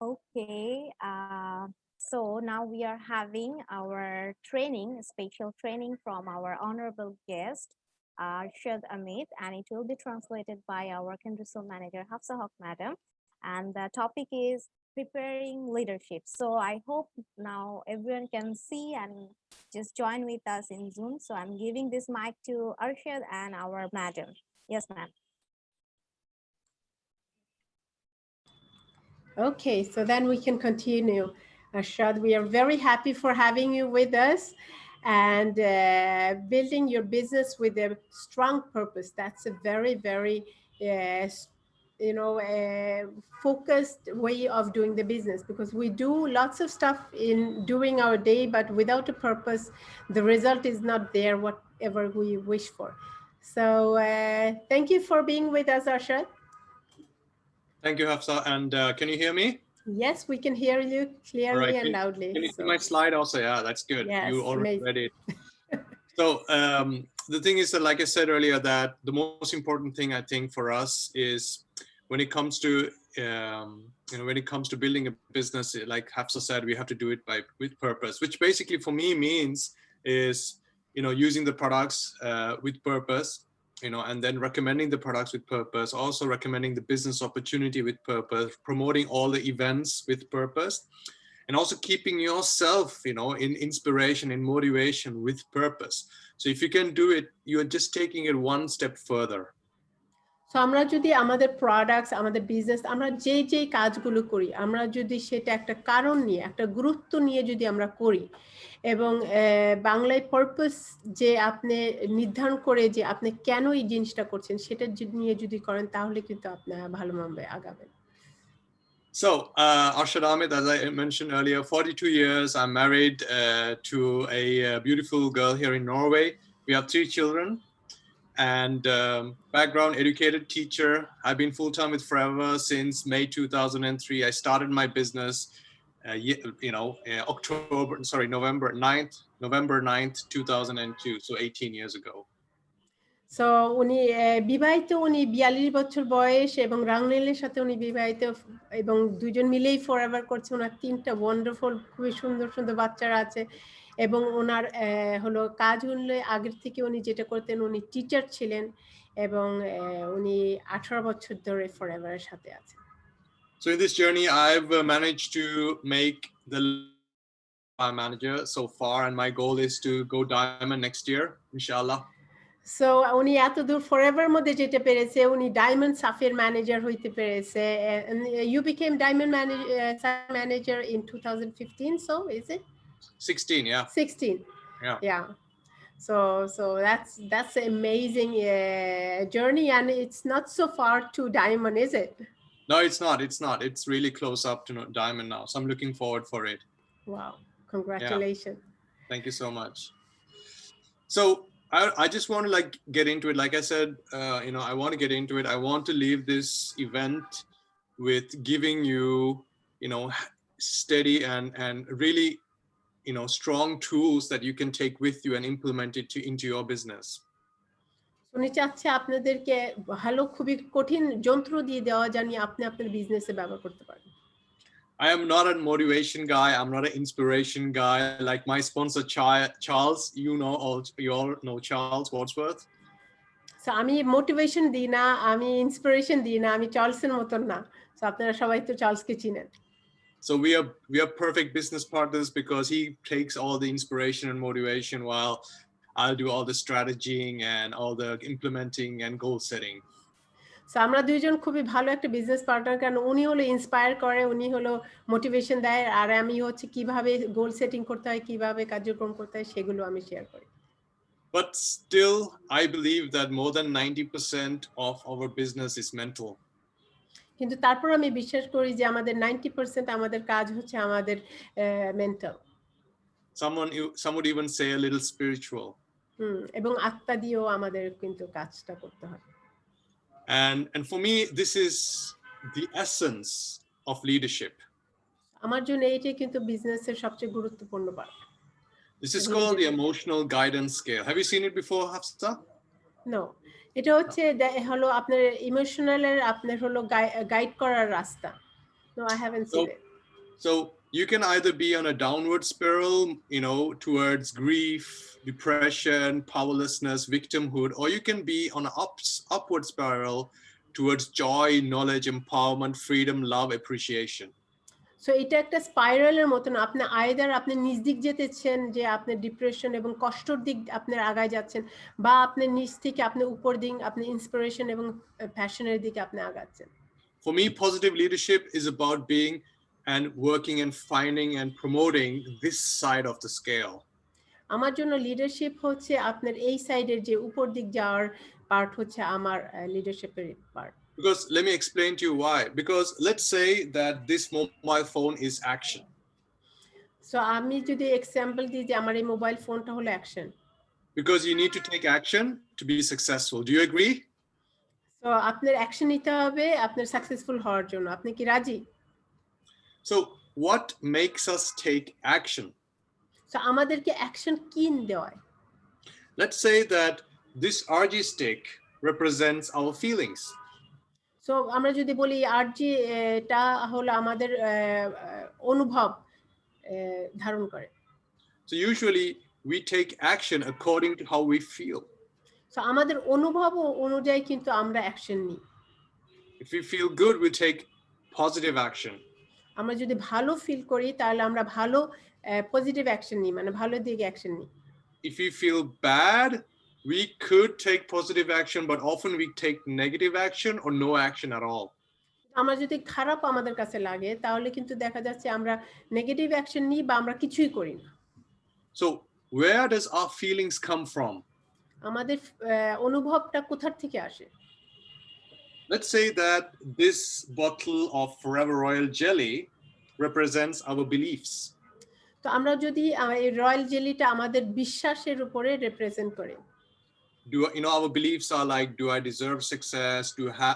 Okay, so now we are having our training, special training from our honorable guest, Arshad Amit, and it will be translated by our country zone manager, Hafsa Haq Madam. And the topic is preparing leadership. So I hope now everyone can see and just join with us in Zoom. So I'm giving this mic to Arshad and our madam. Yes, ma'am. Okay, so then we can continue. Arshad, we are very happy for having you with us and building your business with a strong purpose. That's a very, very, focused way of doing the business, because we do lots of stuff in during our day, but without a purpose, the result is not there, whatever we wish for. So thank you for being with us, Arshad. Thank you, Hafsa. And can you hear me? Yes, we can hear you All clearly right. and loudly. Can you see my slide also? Yeah, that's good. Yes, You already amazing. read it. So the thing is that, like I said earlier, that the most important thing I think for us is when it comes to when it comes to building a business, like Hafsa said, we have to do it with purpose, which basically for me means is using the products with purpose, and then recommending the products with purpose, also recommending the business opportunity with purpose, promoting all the events with purpose, and also keeping yourself, in inspiration and motivation with purpose. So if you can do it, you are just taking it one step further. So আমরা যদি আমাদের products, আমাদের business, আমরা যে কাজগুলো করি, আমরা যদি সেটা একটা কারণ নিয়ে, একটা গুরুত্ব নিয়ে যদি আমরা করি, এবং বাংলায় পারপাস যে আপনি নির্ধারণ করে যে আপনি কেন এই জিনিসটা করছেন, সেটা নিয়ে যদি করেন, তাহলে কিন্তু আপনারা ভালোভাবে আগাবেন। So, Arshad Ahmed, as I mentioned earlier, 42 years, I'm married to a beautiful girl here in Norway. We have 3 children. And background educated teacher. I've been full-time with Forever since May 2003. I started my business November 9th 2002, so 18 years ago. So উনি বিবাহিত, উনি 42 বছর বয়স, এবং রাংনেলের সাথে উনি বিবাহিত, এবং দুজন মিলেই ফরএভার করছে। ওনার 3টা ওয়ান্ডারফুল, খুবই সুন্দর সুন্দর বাচ্চারা আছে, এবং ওনার হলো কাজ হলে আগের থেকে উনি যেটা করতেন, উনি টিচার ছিলেন, এবং উনি 18 বছর ধরে ফরএভারের সাথে আছেন। So in this journey, I've managed to make the manager so far, and my goal is to go diamond next year, inshallah. So উনি এত দূর ফরএভার মধ্যে যেতে পেরেছে, উনি ডায়মন্ড সাফির ম্যানেজার হইতে পেরেছে। You became diamond manager in 2015, so is it 16? Yeah, 16. Yeah. So that's an amazing journey, and it's not so far to diamond, is it? No, it's not. It's really close up to diamond now, so I'm looking forward for it. Wow, congratulations. Yeah. Thank you so much. So I just want to get into it. Like I said, I want to get into it. I want to leave this event with giving you, steady and really, strong tools that you can take with you and implement it into your business. উনি চাচ্ছে আপনাদেরকে ভালো, খুবই কঠিন যন্ত্র দিয়ে দেওয়া, জানি আপনি আপনার বিজনেসে ব্যবহার করতে পারেন। I am not a motivation guy. I'm not an inspiration guy. Like my sponsor, Charles, you all know Charles Wordsworth. So আমি মোটিভেশন দিই না, আমি ইন্সপিরেশন দিই না, আমি চার্লসের মতন না। So আপনারা সবাই তো চার্লসকে চিনেন। So we are perfect business partners because he takes all the inspiration and motivation while I'll do all the strategying and all the implementing and goal setting. So আমরা দুইজন খুবই ভালো একটা বিজনেস পার্টনার, কারণ উনি হলো ইন্সপায়ার করে, উনি হলো মোটিভেশন দেয়, আর আমি হচ্ছে কিভাবে গোল সেটিং করতে হয়, কিভাবে কার্যক্রম করতে হয়, সেগুলো আমি শেয়ার করি। But still, I believe that more than 90% of our business is mental. কিন্তু তারপর আমি বিশ্বাস করি যে আমাদের 90% আমাদের কাজ হচ্ছে আমাদের mental. Some would even say a little spiritual. এবং আত্মা দিয়েও আমাদের কিন্তু কাজটা করতে হয়। And for me, this is the essence of leadership. আমার জন্য এইটাই কিন্তু বিজনেসের সবচেয়ে গুরুত্বপূর্ণ part. This is called the emotional guidance scale. Have you seen it before, Hafsa? No. এটা হচ্ছে আপনার ইমোশনালের, আপনার হলো গাইড করার রাস্তা। No, I haven't seen it. So you can either be on a downward spiral, towards grief, depression, powerlessness, victimhood, or you can be on an upward spiral towards joy, knowledge, empowerment, freedom, love, appreciation. So এটা একটা স্পাইরালের মতন, আপনি either আপনি নিজ দিক যেতেছেন যে আপনি depression এবং কষ্টর দিক আপনার আগায় যাচ্ছেন, বা আপনি নিজ থেকে আপনি উপর দিক আপনি ইন্সপিরেশন এবং প্যাশনের দিকে আপনি আগাচ্ছেন। For me, positive leadership is about being and working and finding and promoting this side of the scale. আমার জন্য লিডারশিপ হচ্ছে আপনার এই সাইডের যে উপর দিক যাওয়ার পার্ট হচ্ছে আমার লিডারশিপের part. Because let me explain to you why. Because let's say that this mobile phone is action. So আমি যদি এক্সাম্পল দিই যে আমার এই মোবাইল ফোনটা হলো action. Because you need to take action to be successful. Do you agree? So আপনার action নিতে হবে আপনার সাকসেসফুল হওয়ার জন্য। আপনি কি রাজি? So what makes us take action? So আমাদেরকে অ্যাকশন কি দেওয়ায়? Let's say that this RG stick represents our feelings. So আমরা যদি বলি আরজি এটা হলো আমাদের অনুভব ধারণ করে। So usually we take action according to how we feel. So আমাদের অনুভব অনুযায়ী কিন্তু আমরা অ্যাকশন নিই। If we feel good, we take positive action. আমরা যদি ভালো ফিল করি তাহলে আমরা ভালো পজিটিভ অ্যাকশন নিই, মানে ভালো দিকে অ্যাকশন নিই। If we feel bad, we could take positive action, but often we take negative action or no action at all. আমরা যদি খারাপ আমাদের কাছে লাগে তাহলে কিন্তু দেখা যাচ্ছে আমরা নেগেটিভ অ্যাকশন নিই বা আমরা কিছুই করি না। So where does our feelings come from? আমাদের অনুভবটা কোথা থেকে আসে? Let's say that this bottle of Forever Royal jelly represents our beliefs. তো আমরা যদি এই রয়্যাল জেলিটা আমাদের বিশ্বাসের উপরে রিপ্রেজেন্ট করে। Our beliefs are like, do I deserve success?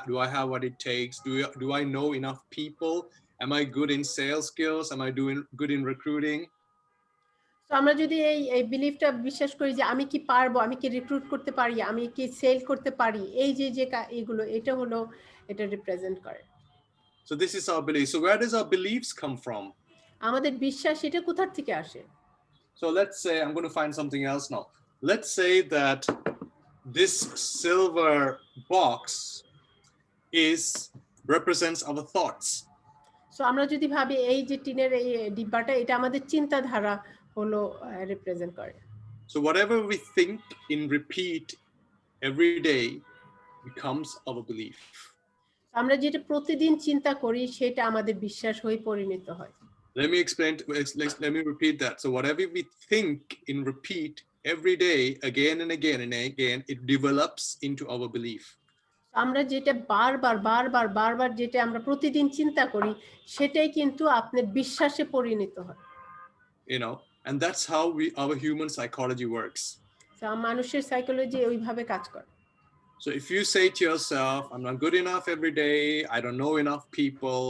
Do I have what it takes? Do I know enough people? Am I good in sales skills? Am I doing good in recruiting? তো আমরা যদি এই বিলিফটা বিশ্বাস করি যে আমি কি পারবো, আমি কি রিক্রুট করতে পারি, আমি কি সেল করতে পারি, এই যে এগুলো এটা হলো এটা রিপ্রেজেন্ট করে। So this is our belief. So where does our beliefs come from? আমাদের বিশ্বাস এটা কোথা থেকে আসে? So let's say, I'm going to find something else now. Let's say that this silver box represents our thoughts. So আমরা যদি ভাবি এই যে টিনের এই ডিব্বাটা এটা আমাদের চিন্তাধারা হলো রিপ্রেজেন্ট করে। So whatever we think in repeat every day becomes our belief. আমরা যেটা প্রতিদিন চিন্তা করি সেটা আমাদের বিশ্বাস হয়ে পরিণত হয়। Let me repeat that. So whatever we think in repeat every day, again and again and again, it develops into our belief. আমরা যেটা বারবার যেটা আমরা প্রতিদিন চিন্তা করি সেটাই কিন্তু আপনার বিশ্বাসে পরিণত হয়। And that's how our human psychology works. So মানুষের সাইকোলজি ওইভাবে কাজ করে। So if you say to yourself, I'm not good enough every day, I don't know enough people,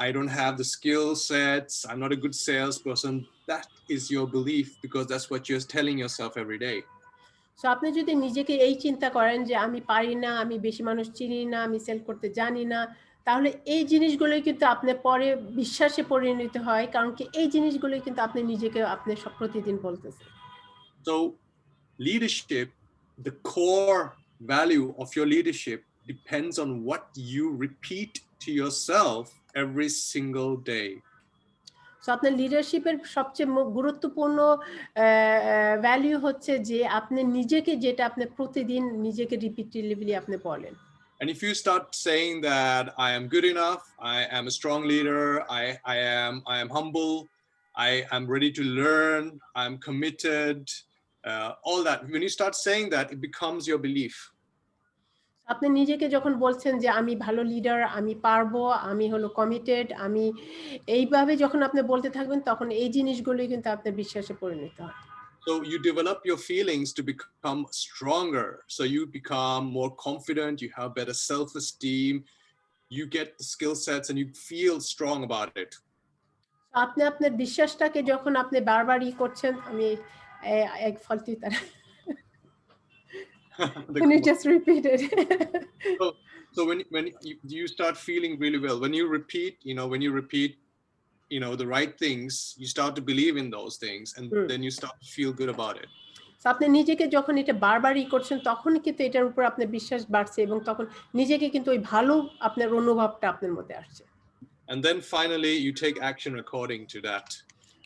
I don't have the skill sets, I'm not a good salesperson, that is your belief, because that's what you're telling yourself every day. So আপনি যদি নিজেকে এই চিন্তা করেন যে আমি পারি না, আমি বেশি মানুষ চিনি না, আমি সেল করতে জানি না, তাহলে এই জিনিসগুলোই কিন্তু আপনার পরে বিশ্বাসে পরিণত হয়, কারণ কি এই জিনিসগুলোই কিন্তু আপনি নিজেকে আপনি সব প্রতিদিন বলতেছেন। So leadership, the core value of your leadership depends on what you repeat to yourself every single day. So আপনার লিডারশিপের সবচেয়ে গুরুত্বপূর্ণ ভ্যালু হচ্ছে যে আপনি নিজেকে যেটা আপনি প্রতিদিন নিজেকে রিপিটেটিভলি আপনি বলেন। And if you start saying that I am good enough, I am a strong leader, I am humble, I am ready to learn, I am committed, all that. When you start saying that, it becomes your belief. আপনি নিজেকে যখন বলছেন যে আমি ভালো leader, আমি পারবো, আমি হলো কমিটেড, আমি এইভাবে যখন আপনি বলতে থাকবেন তখন এই জিনিসগুলোই কিন্তু আপনার বিশ্বাসে পরিণত হয়। So you develop your feelings to become stronger. So you become more confident, you have better self-esteem, you get the skill sets and you feel strong about it. আপনি আপনার বিশ্বাসটাকে যখন আপনি বারবার করছেন, আমি এক ফালতু তারা Can you just repeat it? So when you start feeling really well, when you repeat, the right things, you start to believe in those things, and then you start to feel good about it. So আপনি নিজেকে যখন এটা বারবারই করছেন তখনই কিন্তু এটার উপর আপনার বিশ্বাস বাড়ছে এবং তখন নিজেকে কিন্তু ওই ভালো আপনার অনুভবটা আপনার মধ্যে আসছে। And then finally you take action according to that.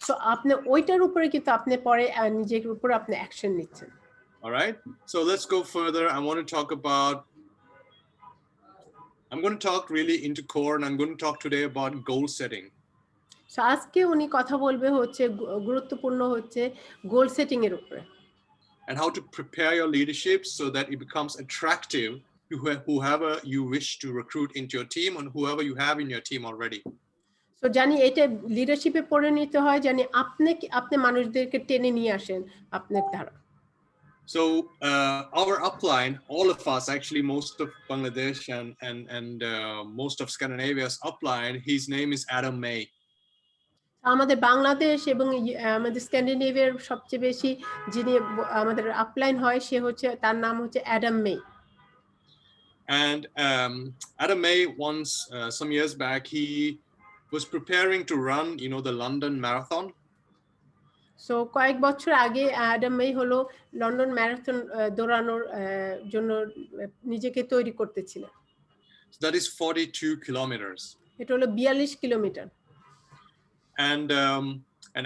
So আপনি ওইটার উপরে কিন্তু আপনি পরে নিজের উপর আপনি অ্যাকশন নিচ্ছেন। All right, so let's go further. I'm going to talk really into core, and I'm going to talk today about goal setting. So আজকে উনি কথা বলবে হচ্ছে গুরুত্বপূর্ণ হচ্ছে গোল সেটিং এর উপরে। And how to prepare your leadership so that it becomes attractive to whoever you wish to recruit into your team and whoever you have in your team already. So জানি এটা লিডারশিপে পরিণত হয়, জানি আপনি মানুষদেরকে টেনে নিয়ে আসেন আপনার দ্বারা। So our upline, all of us, actually most of Bangladesh and most of Scandinavia's upline, his name is Adam May. আমাদের বাংলাদেশ এবং আমাদের স্ক্যান্ডিনেভিয়ার সবচেয়ে বেশি যিনি আমাদের আপলাইন হয় সে হচ্ছে, তার নাম হচ্ছে Adam May. And Adam May once some years back he was preparing to run the London Marathon. So কয়েক বছর আগে অ্যাডাম মে হলো লন্ডন ম্যারাথন দৌড়ানোর জন্য নিজেকে তৈরি করতেছিলেন। So that is 42 kilometers. এটা হলো 42 kilometre. And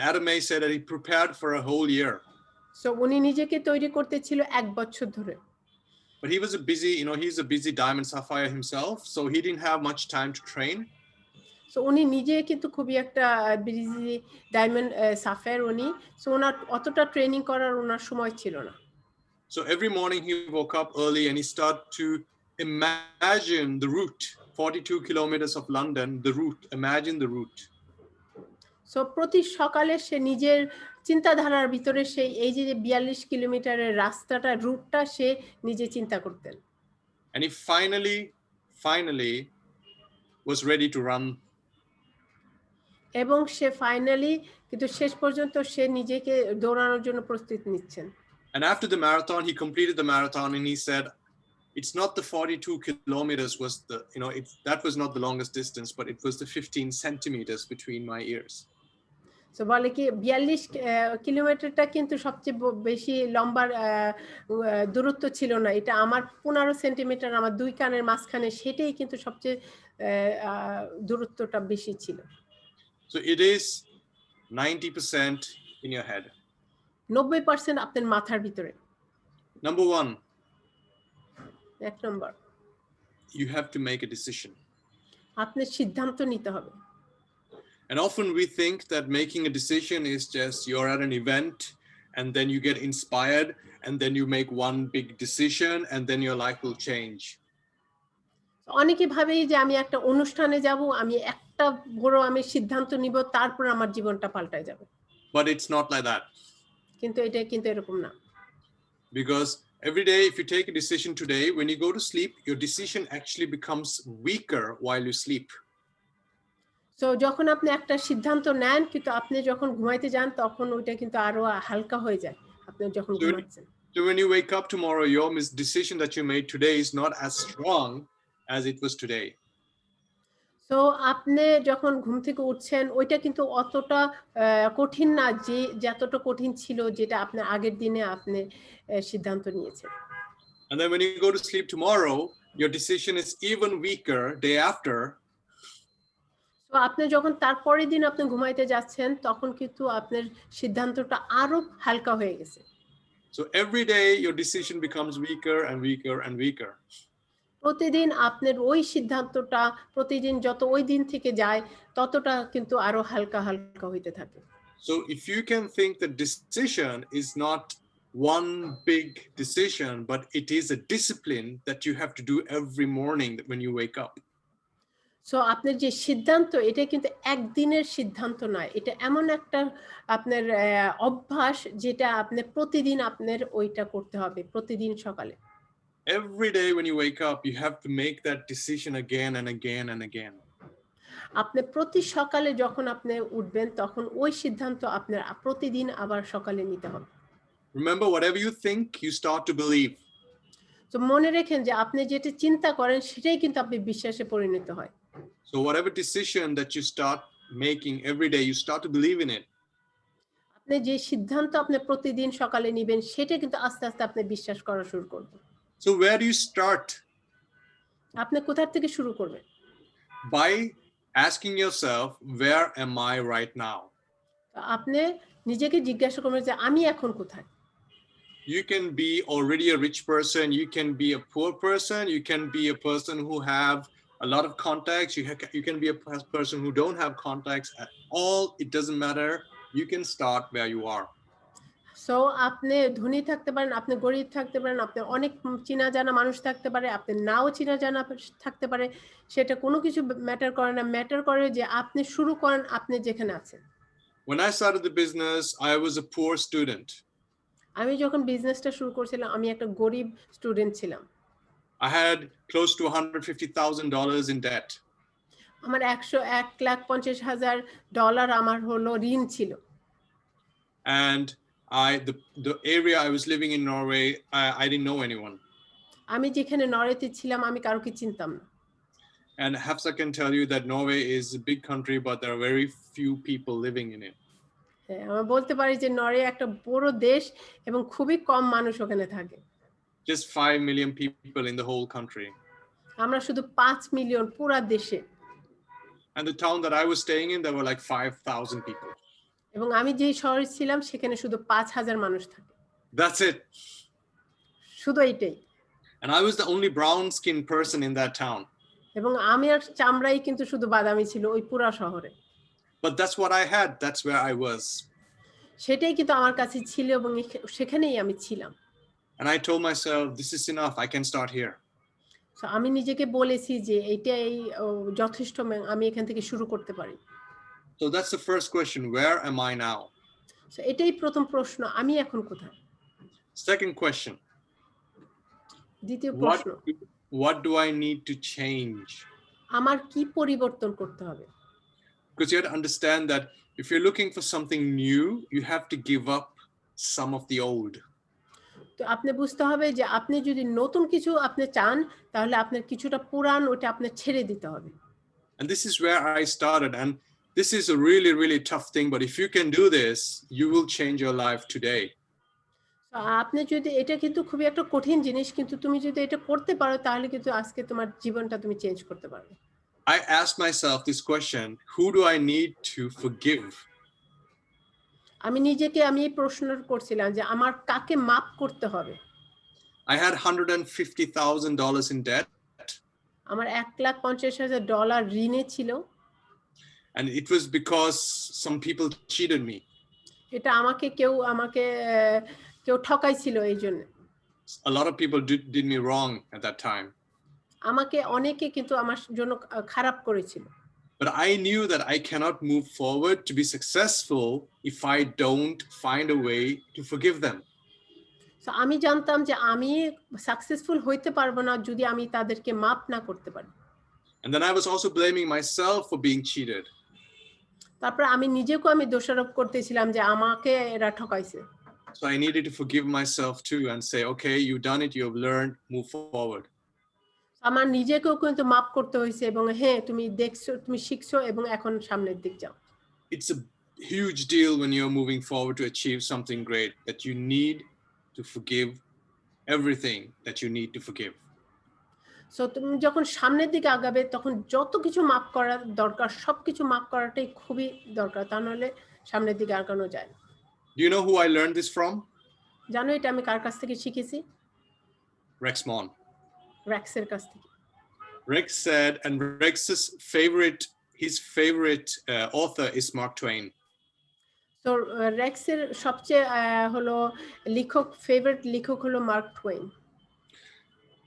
Adam May said that he prepared for a whole year. So উনি নিজেকে তৈরি করতেছিল এক বছর ধরে। But he was he's a busy diamond sapphire himself, so he didn't have much time to train. So উনি নিজে কিন্তু খুবই একটা বিজি ডায়মন্ড সাফায়ার উনি, সো ওনার অতটা ট্রেনিং করার ওনার সময় ছিল না। So every morning he woke up early and he started to imagine the route, 42 kilometers of London, the route, imagine the route. So প্রতি সকালে সে নিজের চিন্তাধারার ভিতরে সেই এই যে 42 কিলোমিটারের রাস্তাটা, রুটটা সে নিজে চিন্তা করতেন। And he finally was ready to run. এবং সে ফাইনালি কিন্তু শেষ পর্যন্ত সে নিজেকে দৌড়ানোর জন্য প্রস্তুতি নিচ্ছেন। And after the marathon, he completed the marathon and he said, it's not the 42 kilometers was that was not the longest distance, but it was the 15 centimeters between my ears. So বলে কি 42 কিলোমিটারটা কিন্তু সবচেয়ে বেশি লম্বা দূরত্ব ছিল না, এটা আমার 15 সেন্টিমিটার আমার দুই কানের মাঝখানে, সেটাই কিন্তু সবচেয়ে দূরত্বটা বেশি ছিল। So it is 90% in your head. 90% আপনার মাথার ভিতরে। Number 1. এক নম্বর, you have to make a decision. আপনার সিদ্ধান্ত নিতে হবে। And often we think that making a decision is just you're at an event and then you get inspired and then you make one big decision and then your life will change. অনেকে ভাবে যে আমি একটা অনুষ্ঠানে যাব, আমি একটা বড় আমি সিদ্ধান্ত নিব, তারপর আমার জীবনটা পাল্টায় যাবে। But it's not like that. কিন্তু এটা কিন্তু এরকম না। Because every day if you take a decision today, when you go to sleep, your decision actually becomes weaker while you sleep. So যখন আপনি একটা সিদ্ধান্ত নেন কিন্তু আপনি যখন ঘুমাইতে যান তখন ওইটা কিন্তু আরো হালকা হয়ে যায় আপনি যখন ঘুমাচ্ছেন। So when you wake up tomorrow, your decision that you made today is not as strong as it was today. So আপনি যখন ঘুম থেকে উঠছেন ওইটা কিন্তু অতটা কঠিন না যে যতটা কঠিন ছিল যেটা আপনি আগের দিনে আপনি সিদ্ধান্ত নিয়েছেন। And then when you go to sleep tomorrow, your decision is even weaker day after. So আপনি যখন তারপরের দিন আপনি ঘুমাইতে যাচ্ছেন তখন কিন্তু আপনার সিদ্ধান্তটা আরো হালকা হয়ে গেছে। So every day your decision becomes weaker and weaker and weaker. প্রতিদিন আপনার ওই সিদ্ধান্তটা প্রতিদিন যত ওই দিন থেকে যায় ততটা কিন্তু আরো হালকা হালকা হইতে থাকে। So if you can think that decision is not one big decision, but it is a discipline that you have to do every morning when you wake up. So আপনার যে সিদ্ধান্ত এটা কিন্তু একদিনের সিদ্ধান্ত নয়, এটা এমন একটা আপনার অভ্যাস যেটা আপনি প্রতিদিন আপনার ওইটা করতে হবে প্রতিদিন সকালে। Every day when you wake up, you have to make that decision again and again and again. আপনি প্রতি সকালে যখন আপনি উঠবেন তখন ওই সিদ্ধান্ত আপনার প্রতিদিন আবার সকালে নিতে হবে। Remember, whatever you think, you start to believe. তো মনে রাখেন যে আপনি যেটা চিন্তা করেন সেটাই কিন্তু আপনি বিশ্বাসে পরিণত হয়। So whatever decision that you start making every day, you start to believe in it. আপনি যে সিদ্ধান্ত আপনি প্রতিদিন সকালে নেবেন সেটা কিন্তু আস্তে আস্তে আপনি বিশ্বাস করা শুরু করবেন। So where do you start? আপনি কোথা থেকে শুরু করবেন? By asking yourself, where am I right now? আপনি নিজেকে জিজ্ঞাসা করবেন যে আমি এখন কোথায়? You can be already a rich person, you can be a poor person, you can be a person who have a lot of contacts, you can be a person who don't have contacts at all. It doesn't matter. You can start where you are. So আপনি ধনী থাকতে পারেন, আপনি গরিব থাকতে পারেন, আপনি অনেক চিনা জানা মানুষ থাকতে পারে, আপনি নাও চিনা জানা থাকতে পারে, সেটা কোনো কিছু ম্যাটার করে না। ম্যাটার করে যে আপনি শুরু করেন আপনি যেখানে আছেন। When I started the business, I was a poor student. আমি যখন বিজনেসটা শুরু করছিলাম আমি একটা গরিব স্টুডেন্ট ছিলাম। I had close to $150,000 in debt. আমার 1,50,000 ডলার আমার হলো ঋণ ছিল। And the area I was living in Norway, I didn't know anyone. আমি যেখানে নরওয়েতে ছিলাম আমি কাউকে চিনতাম না। And Hafsa can tell you that Norway is a big country, but there are very few people living in it. হ্যাঁ, আমি বলতে পারি যে নরওয়ে একটা বড় দেশ এবং খুবই কম মানুষ ওখানে থাকে। Just 5 million people in the whole country. আমরা শুধু 5 মিলিয়ন পুরা দেশে। And the town that I was staying in, there were like 5,000 people. এবং আমি যেই শহরে ছিলাম সেখানে শুধু 5,000 মানুষ থাকে। That's it. শুধু এইটাই। And I was the only brown skinned person in that town. এবং আমার চামড়াই কিন্তু শুধু বাদামি ছিল ওই পুরা শহরে। But that's what I had. That's where I was. সেটাই কিন্তু আমার কাছে ছিল এবং সেখানেই আমি ছিলাম। And I told myself, this is enough. I can start here. So আমি নিজেকে বলেছি যে এইটাই যথেষ্ট, আমি এখান থেকে শুরু করতে পারি। So that's the first question. Where am I now? So এটাই প্রথম প্রশ্ন, আমি এখন কোথায়? Second question. দ্বিতীয় প্রশ্ন, What do I need to change? আমার কি পরিবর্তন করতে হবে? Because you have to understand that if you're looking for something new, you have to give up some of the old. তো আপনি বুঝতে হবে যে আপনি যদি নতুন কিছু আপনি চান তাহলে আপনার কিছুটা পুরান ওটা আপনি ছেড়ে দিতে হবে। And this is where I started. And this is a really, really tough thing. But if you can do this, you will change your life today. আপনি যদি, এটা কিন্তু খুবই একটা কঠিন জিনিস, কিন্তু তুমি যদি এটা করতে পারো তাহলে কিন্তু আজকে তোমার জীবনটা তুমি চেঞ্জ করতে পারবে। I asked myself this question, who do I need to forgive? আমি নিজেকে এই প্রশ্ন করছিলাম যে আমার কাকে মাফ করতে হবে। I had $150,000 in debt. আমার 1,50,000 ডলার ঋণে ছিল। And it was because some people cheated me. এটা কেউ ঠকাইছিল এই জন্য। A lot of people did me wrong at that time. আমাকে অনেকে কিন্তু আমার জন্য খারাপ করেছিল। But I knew that I cannot move forward to be successful if I don't find a way to forgive them. So আমি জানতাম যে আমি সাকসেসফুল হইতে পারবো না যদি আমি তাদেরকে মাফ না করতে পারি। And then I was also blaming myself for being cheated. তারপর আমি নিজেকে দোষারোপ করতেছিলাম যে আমাকে এরা ঠকাইছে। So I needed to forgive myself too and say, okay, you've done it, you've learned, move forward. আমার নিজেকেও কিন্তু মাফ করতে হয়েছে এবং হ্যাঁ তুমি দেখছো, তুমি শিখছো এবং এখন সামনের দিক যাও। It's a huge deal when you're moving forward to achieve something great that you need to forgive everything that you need to forgive. So তুমি যখন সামনের দিকে আগাবে তখন যত কিছু মাফ করা দরকার সবকিছু মাফ করাটাই খুবই দরকার, তা নাহলে সামনের দিকে আগানো যায় না। Do you know who I learned this from? জানো এটা আমি কার কাছ থেকে শিখেছি? Rex Mon. রেক্সের কাছ থেকে। Rex said, and his favorite author is Mark Twain. So রেক্সের সবচেয়ে হলো ফেভারিট লেখক হলো Mark Twain.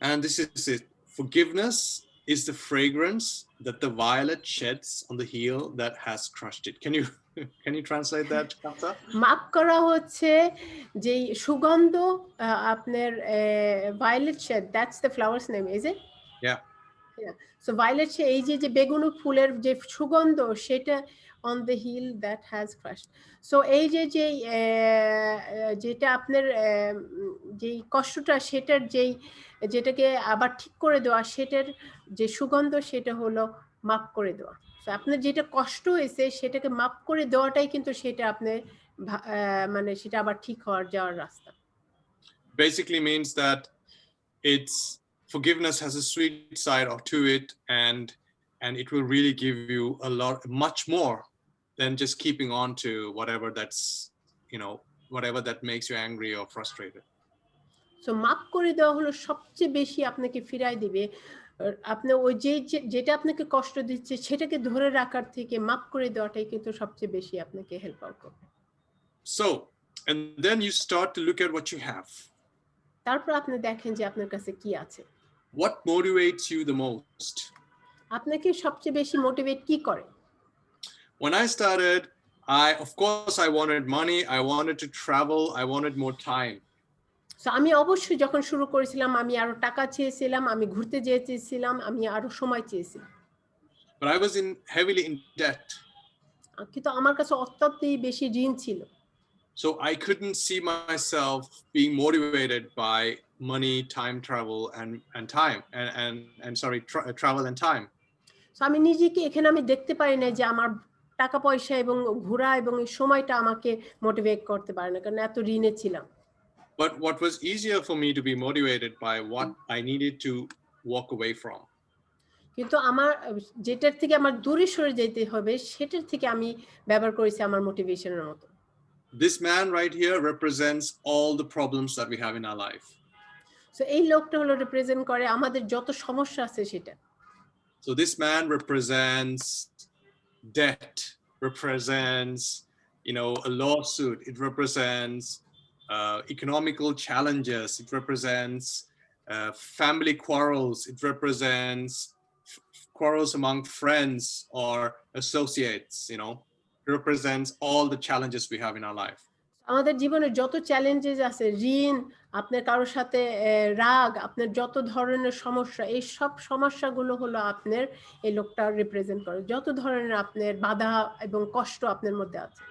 And this is it. Forgiveness is the fragrance that the violet sheds on the heel that has crushed it. Can you translate that, Kapsa? মাফ করা হচ্ছে যে সুগন্ধ, আপনার violet shade, that's the flower's name, is it? Yeah. So violet shade, এই যে বেগুনি ফুলের যে সুগন্ধ সেটা on the hill that has crushed. So এই যে যেটা আপনার যেই কষ্টটা সেটার যেটাকে আবার ঠিক করে দেওয়া সেটার যে সুগন্ধ সেটা হলো মাপ করে দেওয়া। তো আপনার যেটা কষ্ট হয়েছে সেটাকে মাপ করে দেওয়াটাই কিন্তু সেটা আপনার মানে সেটা আবার ঠিক হওয়ার যাওয়ার রাস্তা। Basically means that it's forgiveness has a sweet side to it, and it will really give you much more than just keeping on to whatever whatever that makes you angry or frustrated. So মাপ করে দেওয়া হলো সবচেয়ে বেশি আপনাকে ফিরাই দিবে। আপনি ওই যেটা আপনাকে কষ্ট দিচ্ছে সেটাকে ধরে রাখার থেকে মাপ করে দেওয়াটাই কিন্তু সবচেয়ে বেশি আপনাকে হেল্প আউট করবে। So, and then you start to look at what you have. তারপর আপনি দেখেন যে আপনার কাছে কি আছে। What motivates you the most? আপনাকে সবচেয়ে বেশি মোটিভেট কি করে? When I started, of course I wanted money, I wanted to travel, I wanted more time. So আমি অবশ্যই যখন শুরু করেছিলাম আমি আরো টাকা চেয়েছিলাম, আমি ঘুরতে যেতে চেয়েছিলাম, আমি আরো সময় চেয়েছিলাম। But I was heavily in debt. কিন্তু আমার কাছে অত্যন্তই বেশি ঋণ ছিল। So I couldn't see myself being motivated by money, time, travel, and time, and travel and time. So আমি নিজেকে এখানে আমি দেখতে পারি না যে আমার টাকা পয়সা এবং ঘোরা এবং এই সময়টা আমাকে মোটিভেট করতে পারে না, কারণ এত ঋণে ছিলাম। But what was easier for me to be motivated by what I needed to walk away from. কিন্তু আমার যেটার থেকে আমার দূরে সরে যেতে হবে সেটার থেকে আমি ব্যবহার করেছি আমার মোটিভেশনের মতো। This man right here represents all the problems that we have in our life. So এই লোকটা হলো রিপ্রেজেন্ট করে আমাদের যত সমস্যা আছে সেটা। So this man represents debt, represents, a lawsuit. It represents economical challenges. It represents family quarrels. It represents quarrels among friends or associates. It represents all the challenges we have in our life. আমাদের জীবনে যত challenges আছে, ঋণ, আপনার কারোর সাথে রাগ, আপনার যত ধরনের সমস্যা, এই সব সমস্যাগুলো হলো আপনার এই লোকটা রিপ্রেজেন্ট করে। যত ধরনের আপনার বাধা এবং কষ্ট আপনার মধ্যে আছে।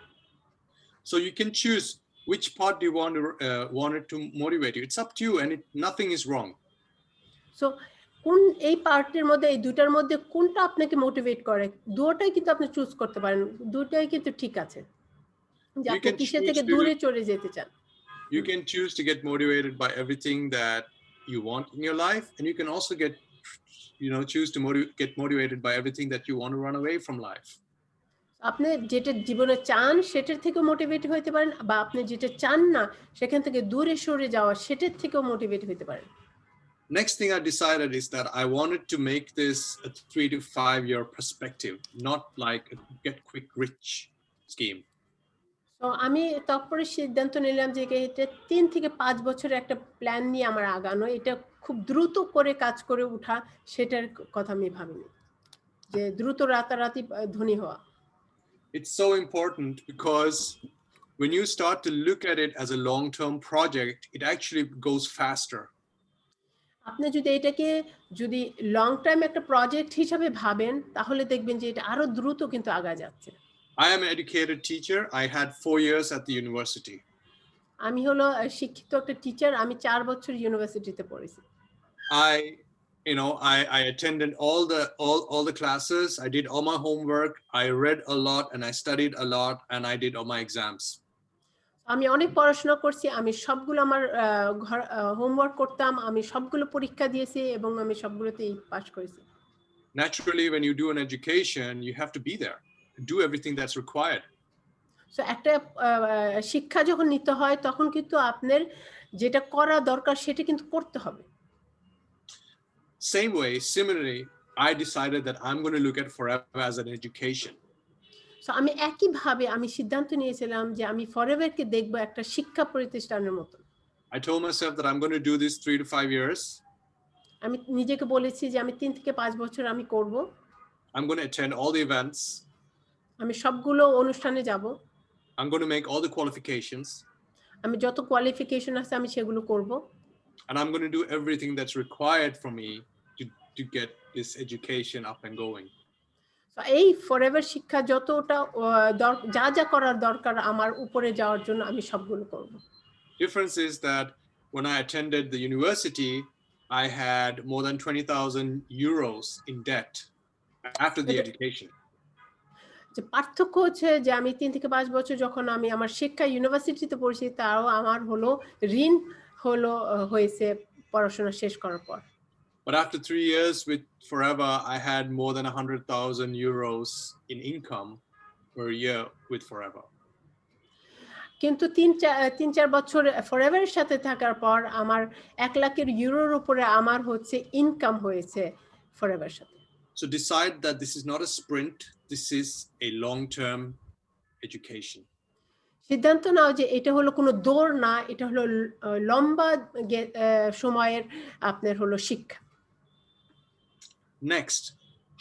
So you can choose which part do you want it to motivate you. It's up to you, and nothing is wrong. So কোন এই পার্টের মধ্যে, এই দুটার মধ্যে কোনটা আপনাকে মোটিভেট করে, দুটোটাই কিন্তু আপনি চুজ করতে পারেন, দুটোই কিন্তু ঠিক আছে। যে আপনি কিসের থেকে দূরে চলে যেতে চান। You can choose to get motivated by everything that you want in your life, and you can also choose to get motivated by everything that you want to run away from life. আপনি যেটা জীবনে চান সেটার থেকে motivate হতে পারেন, বা আপনি যেটা চান না সেখান থেকে দূরে সরে যাওয়া সেটার থেকেও মোটিভেট হতে পারেন। Next thing I decided is that I wanted to make this a 3 to 5 year perspective, not like a get quick rich scheme. তো আমি তারপরে সিদ্ধান্ত নিলাম যে এটা 3 থেকে 5 বছরের একটা প্ল্যান নিয়ে আমার আগানো, এটা খুব দ্রুত করে কাজ করে ওঠা সেটার কথা আমি ভাবিনি, যে দ্রুত রাতারাতি ধনী হওয়া। It's so important because when you start to look at it as a long-term project, it actually goes faster. আপনি যদি এটাকে লং টাইম একটা প্রজেক্ট হিসাবে ভাবেন তাহলে দেখবেন যে এটা আরো দ্রুত কিন্তু আগায় যাচ্ছে। I am an educated teacher. I had 4 years at the university. আমি হলো শিক্ষিত একটা টিচার, আমি 4 বছর ইউনিভার্সিটিতে পড়েছি। I attended all the classes. I did all my homework. I read a lot and I studied a lot and I did all my exams. আমি অনেক পড়াশোনা করছি, আমি সবগুলো আমার হোমওয়ার্ক করতাম, আমি সবগুলো পরীক্ষা দিয়েছি এবং আমি সবগুলোতেই পাস করেছি। Naturally, when you do an education, you have to be there, do everything that's required. So একটা শিক্ষা যখন নিতে হয় তখন কিন্তু আপনার যেটা করা দরকার সেটা কিন্তু করতে হবে। Similarly, I decided that I'm going to look at forever as an education. So আমি একইভাবে আমি সিদ্ধান্ত নিয়েছিলাম যে আমি ফরএভারকে দেখব একটা শিক্ষা প্রতিষ্ঠানের মতো। I told myself that I'm going to do this 3 to 5 years. আমি নিজেকে বলেছি যে আমি 3 থেকে 5 বছর আমি করব। I'm going to attend all the events. আমি সবগুলো অনুষ্ঠানে যাব। I'm going to make all the qualifications. আমি যত কোয়ালিফিকেশন আছে আমি সেগুলো করব। And I'm going to do everything that's required for me to get this education up and going. So এই ফরএভার শিক্ষা যতটা যা যা করার দরকার আমার উপরে যাওয়ার জন্য আমি সবগুলো করব। Difference is that when I attended the university, I had more than 20,000 euros in debt after the education. যে পার্থক্য হচ্ছে যে আমি 3 থেকে 5 বছর যখন আমি আমার শিক্ষা ইউনিভার্সিটিতে পড়ছি তাও আমার হলো ঋণ হলো হয়েছে পড়াশোনা শেষ করার পর। But after 3 years with Forever, I had more than 100,000 euros in income per year with Forever. কিন্তু 3-4 বছর ফরএভারের সাথে থাকার পর আমার 1 লাখের ইউরোর উপরে আমার হচ্ছে ইনকাম হয়েছে ফরএভারের সাথে। So decide that this is not a sprint, this is a long-term education. সিদ্ধান্ত নাও যে এটা হলো কোনো দৌড় না, এটা হলো লম্বা সময়ের আপনার হলো শিক্ষা। Next,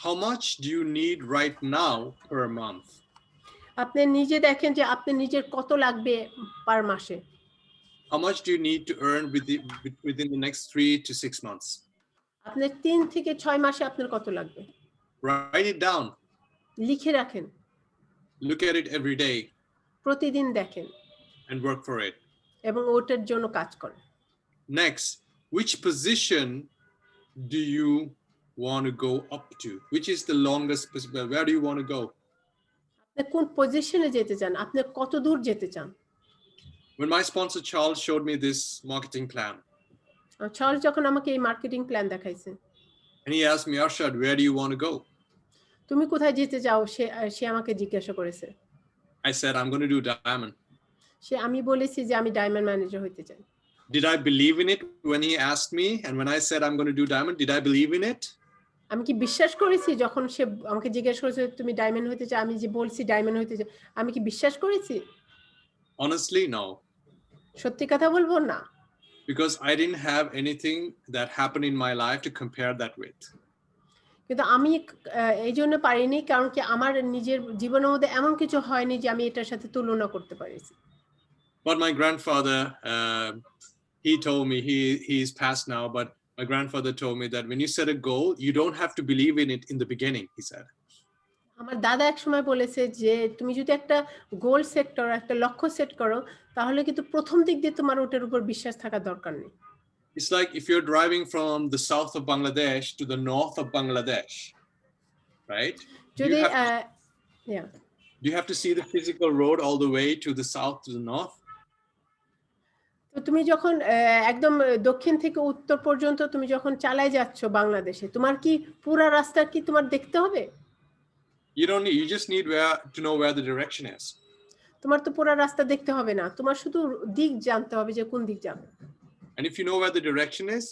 how much do you need right now per month? আপনি নিজে দেখেন যে আপনি নিজের কত লাগবে পার মাসে। How much do you need to earn within the next 3 to 6 months? আপনার 3 থেকে 6 মাসে আপনার কত লাগবে? Write it down. লিখে রাখেন। Look at it every day প্রতিদিন দেখেন and work for it. এবং ওটার জন্য কাজ করেন। Next, which position do you want to go up to? Which is the longest possible? Where do you want to go? আপনি কোন পজিশনে যেতে চান? আপনি কত দূর যেতে চান? When my sponsor Charles showed me this marketing plan, Charles যখন আমাকে এই মার্কেটিং প্ল্যান দেখাইছে, and he asked me, Arshad, where do you want to go? তুমি কোথায় যেতে চাও? সে আমাকে জিজ্ঞাসা করেছে। I said, I'm going to do diamond. আমি বলেছি যে আমি ডায়মন্ড ম্যানেজার হতে চাই। Did I believe in it when he asked me? And when I said I'm going to do diamond, did I believe in it? আমি কি বিশ্বাস করেছি যখন সে আমাকে জিজ্ঞাসা করেছে তুমি ডায়মন্ড হতে চাও, আমি যে বলছি ডায়মন্ড হতে চাই, আমি কি বিশ্বাস করেছি? Honestly, no. সত্যি কথা বলবো না। Because I didn't have anything that happened in my life to compare that with. কিন্তু আমি এই জন্য পারিনি কারণ কি আমার নিজের জীবনের মধ্যে এমন কিছু হয়নি যে আমি এটার সাথে তুলনা করতে পারিছি। But my grandfather, he told me, he's passed now, but my grandfather told me that when you set a goal, you don't have to believe in it in the beginning, he said. আমার দাদা একসময় বলেছে যে তুমি যদি একটা goal set করো, একটা লক্ষ্য সেট করো, তাহলে কিন্তু প্রথম দিক দিয়ে তোমার ওটার উপর বিশ্বাস থাকার দরকার নেই। It's like if you're driving from the south of Bangladesh to the north of Bangladesh, right? যদি Do you have to see the physical road all the way to the south to the north? তো তুমি যখন একদম দক্ষিণ থেকে উত্তর পর্যন্ত তুমি যখন চালায় যাচ্ছ বাংলাদেশে, তোমার কি পুরো রাস্তা কি তোমার দেখতে হবে? You don't need, you just need to know where the direction is. তোমার তো পুরো রাস্তা দেখতে হবে না, তোমার শুধু দিক জানতে হবে যে কোন দিক যাবে। And if you know where the direction is,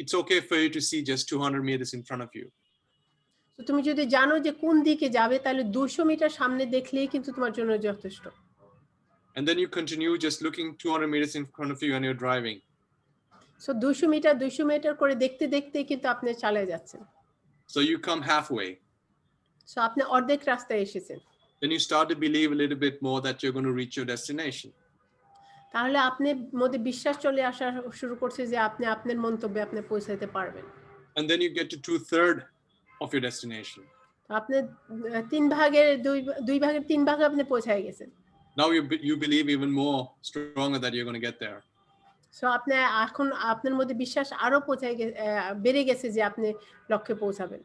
it's okay for you to see just 200 meters in front of you. তো তুমি যদি জানো যে কোন দিকে যাবে তাহলে 200 মিটার সামনে দেখলেই কিন্তু তোমার জন্য যথেষ্ট। And then you continue just looking 200 meters in front of you and you're driving. So 200 metre করে দেখতে দেখতেই কিন্তু আপনি চালিয়ে যাচ্ছেন। So you come halfway. So আপনি অর্ধেক রাস্তায় এসেছেন। Then you start to believe a little bit more that you're going to reach your destination. তাহলে আপনার মধ্যে বিশ্বাস চলে আসা শুরু করছে যে আপনি আপনার মন্তব্যে আপনি পৌঁছাতে পারবেন। And then you get to 2/3 of your destination. আপনি 3 ভাগের 3 ভাগে আপনি পৌঁছায় গেছেন। Now you believe even more stronger that you're going to get there. So আপনি এখন আপনার মধ্যে বিশ্বাস আরো বেড়ে গেছে যে আপনি লক্ষ্যে পৌঁছাবেন।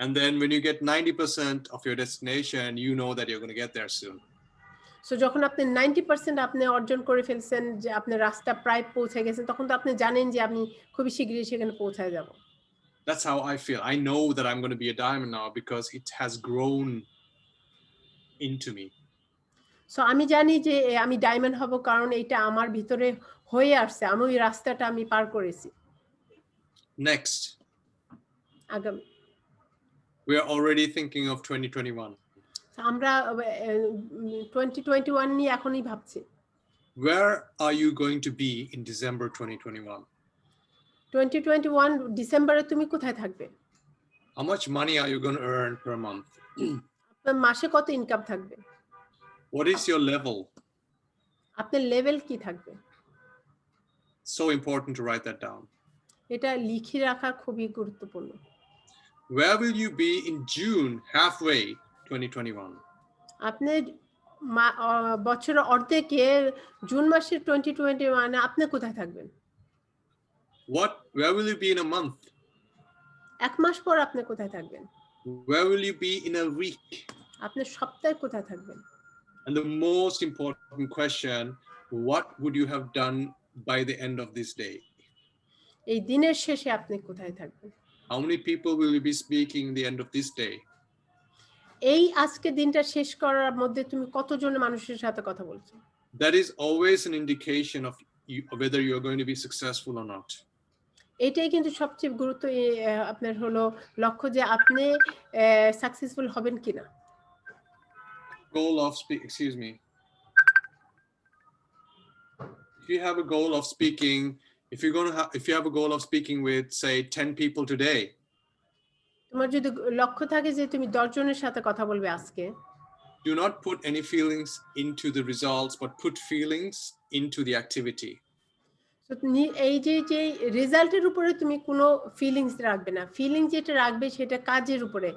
And then when you get 90% of your destination, you know that you're going to get there soon. So যখন আপনি 90% আপনি অর্জন করে ফেলছেন যে আপনি রাস্তা প্রায় পৌঁছে গেছেন, তখন তো আপনি জানেন যে আপনি খুব শীঘ্রই সেখানে পৌঁছায় যাব। That's how I feel. I know that I'm going to be a diamond now because it has grown into me. So আমি জানি যে আমি ডায়মন্ড হব কারণ এটা আমার ভিতরে হয়ে আসছে, আমি ওই রাস্তাটা আমি পার করেছি। Next. আগামী We are already thinking of 2021. আমরা 2021 নিয়ে এখনই ভাবছি। Where are you going to be in December 2021? 2021 ডিসেম্বরে তুমি কোথায় থাকবে? How much money are you going to earn per month? আপনার মাসে কত ইনকাম থাকবে? What is your level? আপনার লেভেল কি থাকবে? So important to write that down. এটা লিখে রাখা খুবই গুরুত্বপূর্ণ। Where will you be in June, halfway 2021? আপনি বছরের অর্ধেকে জুন মাসের 2021 আপনি কোথায় থাকবেন? Where will you be in a month? এক মাস পর আপনি কোথায় থাকবেন? Where will you be in a week? আপনি সপ্তাহে কোথায় থাকবেন? And the most important question, what would you have done by the end of this day? এই দিনের শেষে আপনি কোথায় থাকবেন? How many people will you be speaking at the end of this day? এই আজকে দিনটা শেষ করার মধ্যে তুমি কতজন মানুষের সাথে কথা বলছো? That is always an indication of whether you are going to be successful or not. এটাই কিন্তু সবচেয়ে গুরুত্ব আপনার হলো লক্ষ্য যে আপনি সাকসেসফুল হবেন কিনা। Goal of excuse me. If you have a goal of speaking, if you have a goal of speaking with, say, 10 people today, তোমার যদি লক্ষ্য থাকে যে তুমি 10 জনের সাথে কথা বলবে আজকে, do not put any feelings into the results, but put feelings into the activity. তো এই যে রেজাল্টের উপরে তুমি কোনো ফিলিংস রাখবে না, ফিলিং যেটা রাখবে সেটা কাজের উপরে,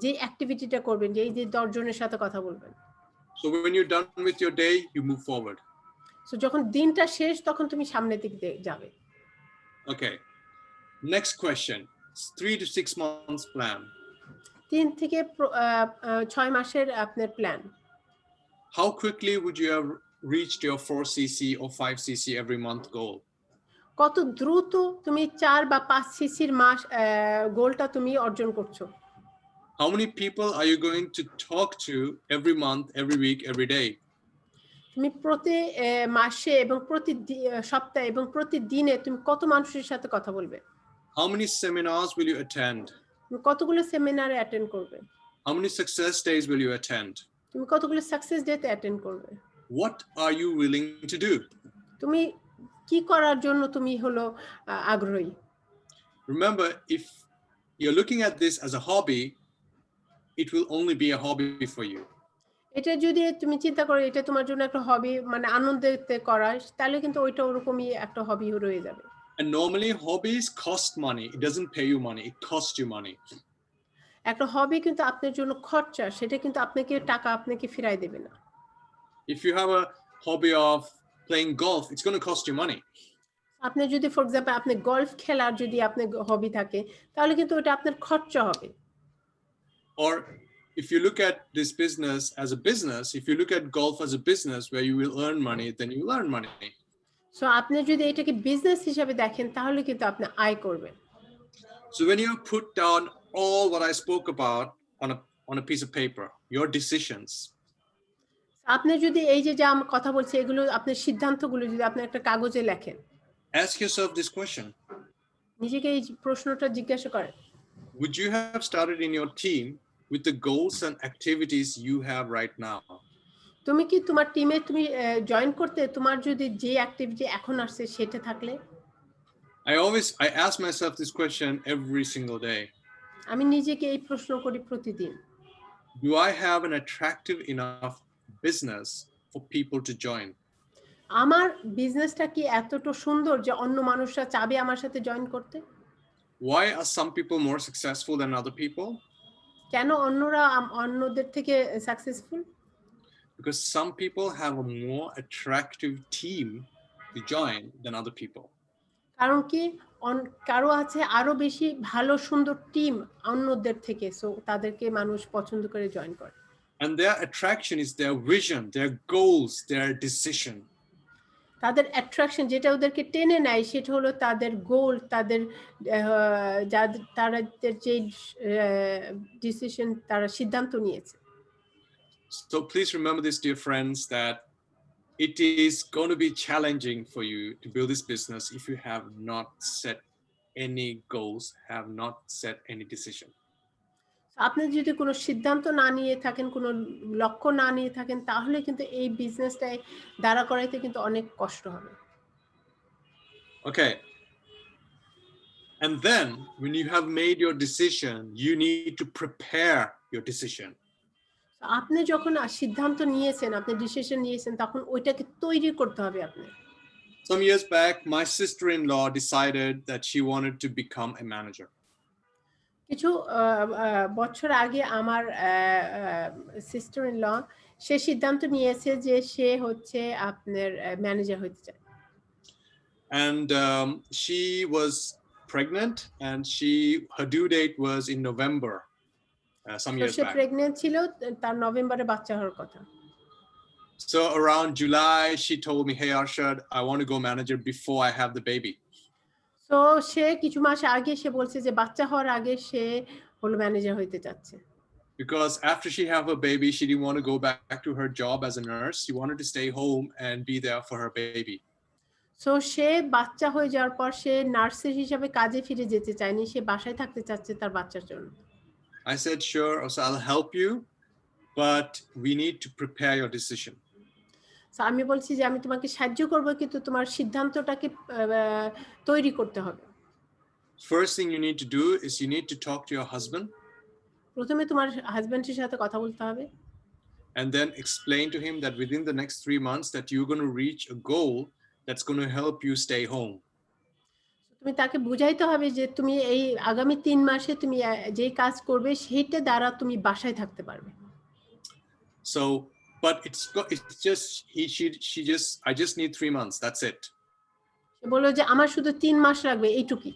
যে অ্যাক্টিভিটিটা করবেন, যে এই যে 10 জনের সাথে কথা বলবেন। So when you're done with your day, you move forward. So যখন দিনটা শেষ তখন তুমি সামনের দিকে যাবে। Okay. Next question. 3 to 6 months plan. 3 থেকে 6 মাসের আপনার plan. How quickly would you have reached your 4cc or 5cc every month goal? কত দ্রুত তুমি 4 বা 5 সিসির মাস গোলটা তুমি অর্জন করছো? How many people are you going to talk to every month, every week, every day? তুমি প্রতি মাসে এবং প্রতি সপ্তাহে এবং প্রতিদিনে তুমি কত মানুষের সাথে কথা বলবে? How many seminars will you attend? তুমি কতগুলো সেমিনারে অ্যাটেন্ড করবে? How many success days will you attend? তুমি কতগুলো সাকসেস ডেতে অ্যাটেন্ড করবে? What are you willing to do? তুমি কি করার জন্য তুমি হলো আগ্রহী? Remember, if you're looking at this as a hobby, it will only be a hobby for you. এটা যদি তুমি চিন্তা করো এটা তোমার জন্য একটা হবি, মানে আনন্দতে করা, তাহলে কিন্তু ওইটা ওরকমই একটা হবি রয়ে যাবে। And normally hobbies cost money. It doesn't pay you money. It costs you money. একটা হবি কিন্তু আপনার জন্য খরচা, সেটা কিন্তু আপনাকে টাকা আপনাকে ফিরাই দেবে না। If you have a hobby of playing golf, it's going to cost you money. আপনি যদি ফর এক্সাম্পল আপনি গলফ খেলার যদি আপনার হবি থাকে তাহলে কিন্তু ওটা আপনার খরচা হবে। Or if you look at this business as a business, if you look at golf as a business where you will earn money, then you will earn money. So আপনি যদি এটাকে বিজনেস হিসেবে দেখেন তাহলে কিন্তু আপনি আয় করবেন। So when you put down all what I spoke about on a piece of paper, your decisions, আপনি যদি এই যে যা আমি কথা বলছি এগুলো আপনার সিদ্ধান্তগুলো যদি আপনি একটা কাগজে লেখেন, ask yourself this question. নিজেকে এই প্রশ্নটা জিজ্ঞাসা করেন, Would you have started in your team with the goals and activities you have right now? তুমি কি তোমার টিমে তুমি জয়েন করতে তোমার যদি যে অ্যাক্টিভিটি এখন আসছে সেটা থাকলে? I ask myself this question every single day. আমি নিজেকে এই প্রশ্ন করি প্রতিদিন। Do I have an attractive enough business for people to join? আমার বিজনেসটা কি এতটা সুন্দর যে অন্য মানুষরা চাবে আমার সাথে জয়েন করতে? Why are some people more successful than other people? কেন অন্যরা অন্যদের থেকে successful? Because some people have a more attractive team to join than other people. কারণ কি কারো আছে আরো বেশি ভালো সুন্দর টিম অন্যদের থেকে, সো তাদেরকে মানুষ পছন্দ করে জয়েন করে। And their attraction is their vision, their goals, their decision. তাদের অ্যাট্রাকশন যেটা ওদেরকে টেনে নেয় সেটা হলো তাদের গোল, তাদের তারা যে ডিসিশন তারা সিদ্ধান্ত নিয়েছে। So please remember this, dear friends, that it is going to be challenging for you to build this business if you have not set any goals, have not set any decision. আপনি যদি কোনো সিদ্ধান্ত না নিয়ে থাকেন, কোনো লক্ষ্য না নিয়ে থাকেন, তাহলে কিন্তু এই বিজনেসটাই দাঁড়া করাইতে কিন্তু অনেক কষ্ট হবে। Okay. And then when you have made your decision, you need to prepare your decision. আপনি যখন সিদ্ধান্ত নিয়েছেন, আপনি ডিসিশন নিয়েছেন, তখন ওইটাকে তৈরি করতে হবে আপনি। Some years back, my sister-in-law decided that she wanted to become a manager. কিছু বছর আগে আমার সিস্টার ইন ল সে সিদ্ধান্ত নিয়েছে যে সে হচ্ছে আপনার ম্যানেজার হতে চায়। And she was pregnant, and her due date was in November, some তো years সে back. প্রেগন্যান্ট ছিল, তার নভেম্বরে বাচ্চা হওয়ার কথা। So around July, she told me, "Hey Arshad, I want to go manager before I have the baby." তো সে কিছু মাস আগে সে বলছে যে বাচ্চা হওয়ার আগে সে হলো ম্যানেজার হতে চাচ্ছে। Because after she had her baby, she didn't want to go back to her job as a nurse. She wanted to stay home and be there for her baby. So সে বাচ্চা হয়ে যাওয়ার পর সে নার্সের হিসাবে কাজে ফিরে যেতে চায়নি, সে বাসায় থাকতে চাচ্ছে তার বাচ্চার জন্য। I said, "Sure, also I'll help you, but we need to prepare your decision." So আমি বলছি যে আমি তোমাকে সাহায্য করব, কিন্তু তোমার সিদ্ধান্তটাকে তৈরি করতে হবে। First thing you need to do is you need to talk to your husband প্রথমে তোমার হাজবেন্ডের সাথে কথা বলতে হবে, and then explain to him that within the next 3 months that you're going to reach a goal that's going to help you stay home. তুমি তাকে বুঝাইতে হবে যে তুমি এই আগামী 3 মাসে তুমি যে কাজ করবে সেইটা দ্বারা তুমি বাসায় থাকতে পারবে। So, but it's just I just need 3 months. That's it. সে বলল যে আমার শুধু 3 মাস লাগবে, এইটুকুই।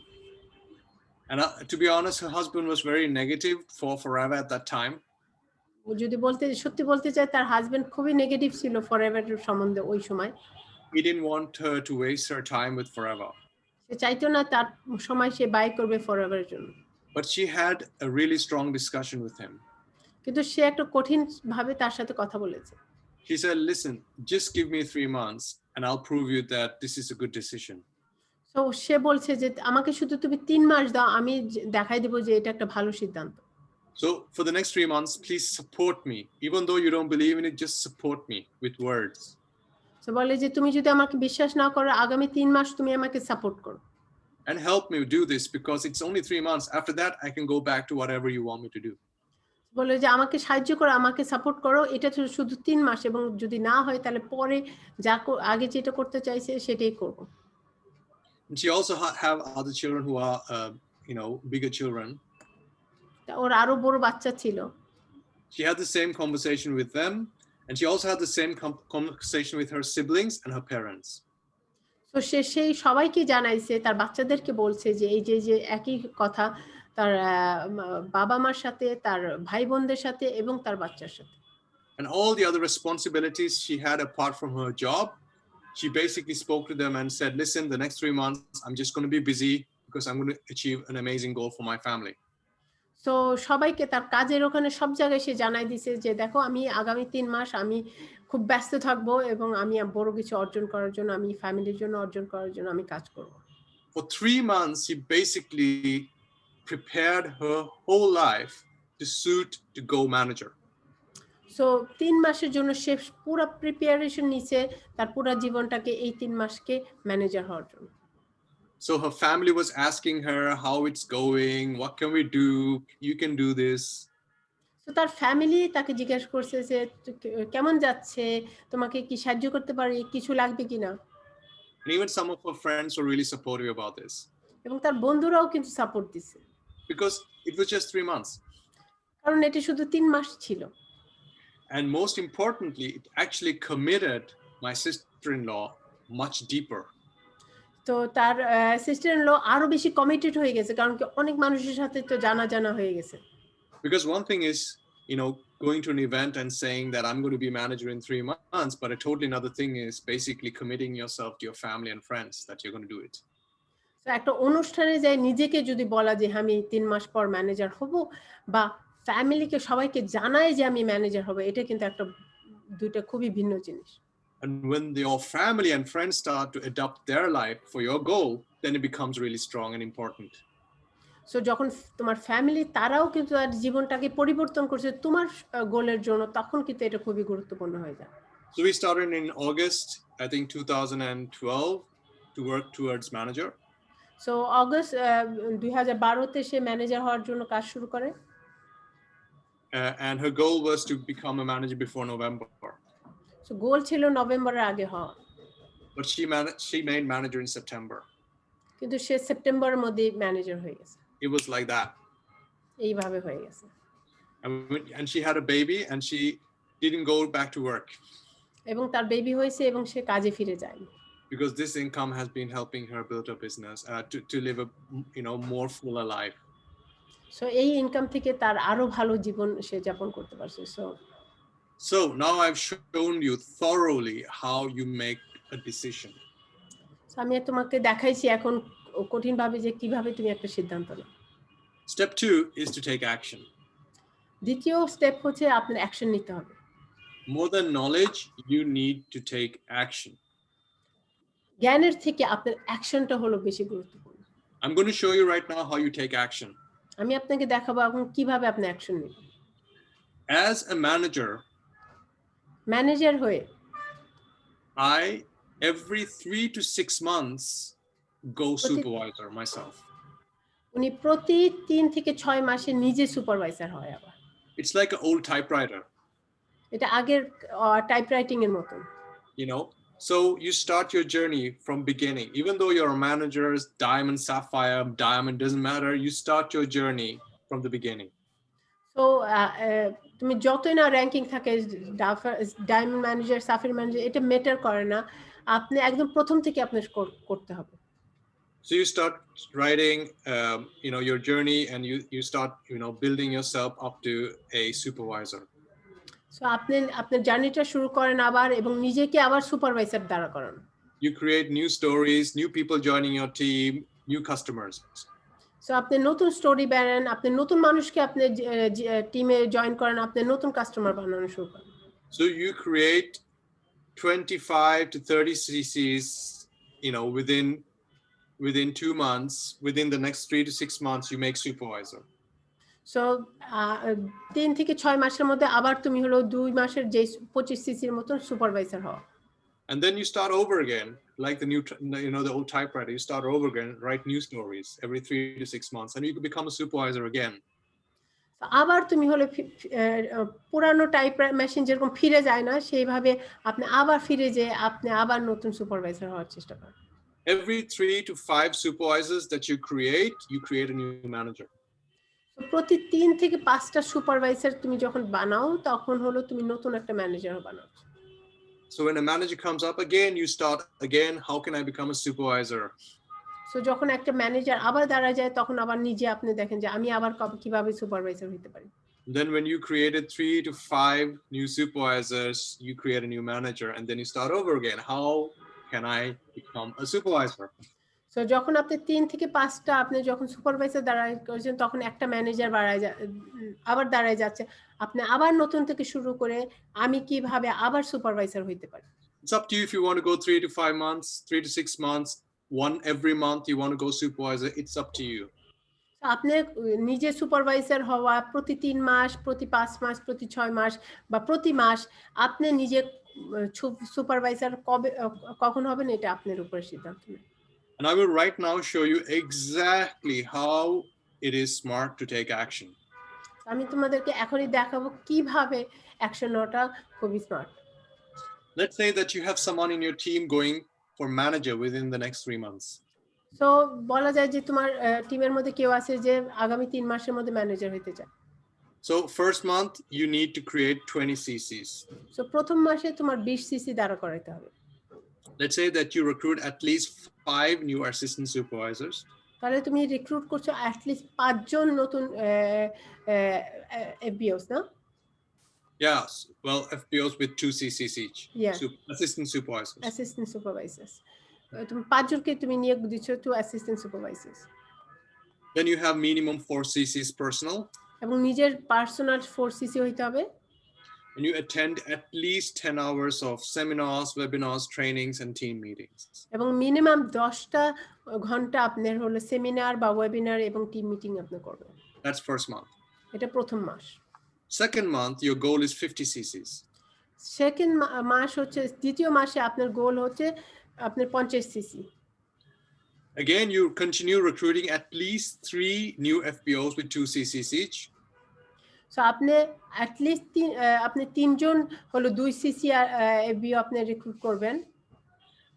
And to be honest, her husband was very negative for forever at that time. যদি সত্যি বলতে চাই, তার হাজবেন্ড খুবই নেগেটিভ ছিল ফরএভার সম্বন্ধে ওই সময়। He didn't want her to waste her time with forever. সে চাইতো না তার সময় সে ব্যয় করবে ফরএভারের জন্য। But she had a really strong discussion with him. কিন্তু সে একটা কঠিন ভাবে তার সাথে কথা বলেছে। She said, "Listen, just give me 3 months and I'll prove you that this is a good decision." তো সে বলছে যে আমাকে শুধু তুমি 3 মাস দাও, আমি দেখাই দেব যে এটা একটা ভালো সিদ্ধান্ত। So for the next 3 months, please support me. Even though you don't believe in it, just support me with words. সে বলে যে তুমি যদি আমাকে বিশ্বাস না করো, আগামী 3 মাস তুমি আমাকে সাপোর্ট করো। And help me do this because it's only 3 months. After that, I can go back to whatever you want me to do. বলে যে আমাকে সাহায্য করো, আমাকে সাপোর্ট করো, এটা শুধু 3 মাস, এবং যদি না হয় তাহলে পরে যা আগে যেটা করতে চাইছে সেটাই করব। And she also have other children who are, bigger children. ওর আরো বড় বাচ্চা ছিল। She had the same conversation with them, and she also had the same conversation with her siblings and her parents. তো সে সেই সবাইকে জানাইছে, তার বাচ্চাদেরকে বলছে যে এই যে একই কথা তার বাবা মার সাথে, তার ভাই বোনদের সাথে এবং তার বাচ্চার সাথে। And all the other responsibilities she had apart from her job, she basically spoke to them and said, "Listen, the next 3 months, I'm just going to be busy because I'm going to achieve an amazing goal for my family." তো সবাইকে তার কাজের ওখানে সব জায়গায় সে জানাই দিছে যে দেখো, আমি আগামী 3 মাস আমি খুব ব্যস্ত থাকবো এবং আমি বড় কিছু অর্জন করার জন্য, আমি ফ্যামিলির জন্য অর্জন করার জন্য আমি কাজ করব। For 3 months, she basically prepared her whole life to suit to go manager. So 3 মাসের জন্য সে পুরো প্রিপারেশন নিছে তার পুরো জীবনটাকে এই 3 মাসকে ম্যানেজার হওয়ার জন্য। So her family was asking her how it's going, what can we do, you can do this. তো তার ফ্যামিলি তাকে জিজ্ঞাসা করছে যে কেমন যাচ্ছে, তোমাকে কি সাহায্য করতে পারি, কিছু লাগবে কিনা। And even some of her friends were really supportive about this. এবং তার বন্ধুরাও কিন্তু সাপোর্ট দিছে। Because it was just 3 months. কারণ এটি শুধু 3 মাস ছিল। And most importantly, it actually committed my sister-in-law much deeper. তো তার সিস্টার-ইন-ল আরো বেশি কমিটেড হয়ে গেছে, কারণ কি অনেক মানুষের সাথে তো জানা হয়ে গেছে। Because one thing is, going to an event and saying that I'm going to be manager in 3 months, but a totally another thing is basically committing yourself to your family and friends that you're going to do it. তো একটা অনুষ্ঠানে যাই নিজেকে যদি বলা যে আমি 3 মাস পর ম্যানেজার হব, বা ফ্যামিলিকে সবাইকে জানায় যে আমি ম্যানেজার হব, এটা কিন্তু একটা দুইটা খুবই ভিন্ন জিনিস। And when your family and friends start to adopt their life for your goal, then it becomes really strong and important. So যখন তোমার ফ্যামিলি তারাও কিন্তু তার জীবনটাকে পরিবর্তন করছে তোমার গোলের জন্য, তখন কিন্তু এটা খুবই গুরুত্বপূর্ণ হয়ে যায়। So we started in August, I think 2012, to work towards manager. So August 2012-তে সে ম্যানেজার হওয়ার জন্য কাজ শুরু করে। And her goal was to become a manager before November. So goal ছিল নভেম্বরের আগে হওয়া। But she made manager in September. কিন্তু সে সেপ্টেম্বরের মধ্যে ম্যানেজার হয়ে গেছে। It was like that. এইভাবে হয়ে গেছে। And she had a baby and she didn't go back to work এবং তার বেবি হয়েছে এবং সে কাজে ফিরে যায়নি। because this income has been helping her build a business to live a more fuller life. So এই ইনকাম থেকে তার আরো ভালো জীবন সে যাপন করতে পারছে। So now I've shown you thoroughly how you make a decision. আমি তোমাকে দেখাইছি এখন কঠিনভাবে যে কিভাবে তুমি একটা সিদ্ধান্ত নাও। Step 2 is to take action. দ্বিতীয় স্টেপ হচ্ছে আপনার অ্যাকশন নিতে হবে। More than knowledge, you need to take action. জ্ঞানের থেকে আপনার অ্যাকশনটা হলো বেশি গুরুত্বপূর্ণ। I'm going to show you right now how you take action. আমি আপনাকে দেখাবো এখন কিভাবে আপনি অ্যাকশন নেবেন। As a manager, ম্যানেজার হয়ে I every 3 to 6 months go supervisor myself. উনি প্রতি 3 থেকে 6 মাসে নিজে সুপারভাইজার হয় আবার। It's like an old typewriter. এটা আগের টাইপরাইটিং এর মতো। So you start your journey from beginning. Even though you're a manager, diamond, sapphire, diamond, doesn't matter. You start your journey from the beginning. So তুমি যতই না ranking থাকে diamond manager, Sapphire manager, এটা matter করে না। আপনি একদম প্রথম থেকে আপনার করতে হবে। So you start writing, your journey, and you start, building yourself up to a supervisor. So আপনি আপনার জার্নিটা শুরু করেন আবার এবং নিজেকে আবার সুপারভাইজার দ্বারা করেন। You create new stories, new people joining your team, new customers. So আপনি নতুন স্টোরি বানান, আপনি নতুন মানুষকে আপনি টিমে জয়েন করেন, আপনি নতুন কাস্টমার বানানো শুরু করেন। So you create 25 to 30 CCs, within 2 months. Within the next 3 to 6 months, you make supervisor. So 3 থেকে 6 মাসের মধ্যে আবার তুমি হলো 2 মাসের যে 25 সিসির মতন সুপারভাইজার হও। And then you start over again, like the old typewriter. You start over again, write new stories every 3 to 6 months, and you can become a supervisor again. আবার তুমি হলো পুরানো টাইপ মেশিন যেরকম ফিরে যায় না, সেইভাবে আপনি আবার ফিরে যেয়ে আপনি আবার নতুন সুপারভাইজার হওয়ার চেষ্টা করেন। Every 3 to 5 supervisors that you create a new manager. প্রতি 3 থেকে 5টা সুপারভাইজার তুমি যখন বানাও তখন হলো তুমি নতুন একটা ম্যানেজার বানাও। So when a manager comes up again, you start again. How can I become a supervisor? So যখন একটা ম্যানেজার আবার দাঁড়া যায় তখন আবার নিজে আপনি দেখেন যে আমি আবার কিভাবে সুপারভাইজার হতে পারি। Then when you created 3 to 5 new supervisors, you create a new manager, and then you start over again. How can I become a supervisor? So যখন আপনি 3 থেকে 5টা আপনি যখন সুপারভাইজার দাঁড়ায় করেছেন তখন একটা ম্যানেজার আবার দাঁড়ায় যাচ্ছে, আপনি আবার নতুন থেকে শুরু করে আমি কিভাবে আবার সুপারভাইজার হইতে পারি। It's up to you if you want to go 3 to 5 months, 3 to 6 months, one every month you want to go supervisor. It's up to you. আপনি নিজে সুপারভাইজার হওয়া প্রতি 3 মাস, প্রতি 5 মাস, প্রতি 6 মাস বা প্রতি মাস আপনি নিজে সুপারভাইজার কখন হবেন এটা আপনার উপর সিদ্ধান্ত নেন। And I will right now show you exactly how it is smart to take action. আমি তোমাদেরকে এখনই দেখাবো কিভাবে অ্যাকশন নেওয়াটা খুবই smart. Let's say that you have someone in your team going for manager within the next 3 months. So বলা যায় যে তোমার টিমের মধ্যে কেউ আছে যে আগামী 3 মাসের মধ্যে ম্যানেজার হতে চায়। So first month you need to create 20 CCs. So প্রথম মাসে তোমার 20 সিসি দাঁড়া করাতে হবে। Let's say that you recruit at least 5 new assistant supervisors. তাহলে তুমি রিক্রুট করছো at least 5 জন নতুন FBOs না? Yes, well, FBOs with 2 CCs each. Yeah. Assistant supervisors. Assistant supervisors. তুমি 5 জনকে তুমি নিয়োগ দিচ্ছ to assistant supervisors. Then you have minimum 4 CCs personal. এবং নিজের পার্সোনাল 4 সিসি হইতে হবে। And you attend at least 10 hours of seminars, webinars, trainings, and team meetings. এবং মিনিমাম 10টা ঘন্টা আপনার হলো সেমিনার বা ওয়েবিনার এবং টিম মিটিং আপনি করবেন। That's first month. এটা প্রথম মাস। Second month, your goal is 50 CCs. Second মাস হচ্ছে দ্বিতীয় মাসে আপনার গোল হচ্ছে আপনার 50 CC. Again, you continue recruiting at least 3 new FBOs with 2 CCs each. So আপনি at least আপনি 3 জন হলো 2 সিসি FBO আপনি রিক্রুট করবেন।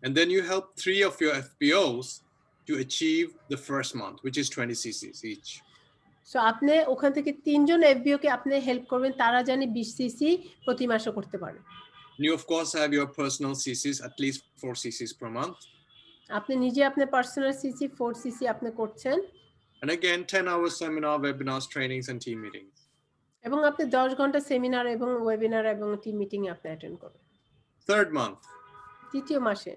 And then you help 3 of your FBOs to achieve the first month, which is 20 CCs each. So আপনি ওখান থেকে 3 জন এফবিও কে আপনি help করবেন তারা জানি 20 সিসি প্রতি মাসে করতে পারে। You of course have your personal CCs, at least 4 CCs per month. আপনি নিজে আপনার পার্সোনাল সিসি 4 সিসি আপনি করছেন। And again, 10 hours seminar, webinars, trainings, and team meetings. এবং আপনি 10 ঘন্টা সেমিনার এবং ওয়েবিনার এবং টিম মিটিং আপনি অ্যাটেন্ড করবেন। Third month, তৃতীয় মাসে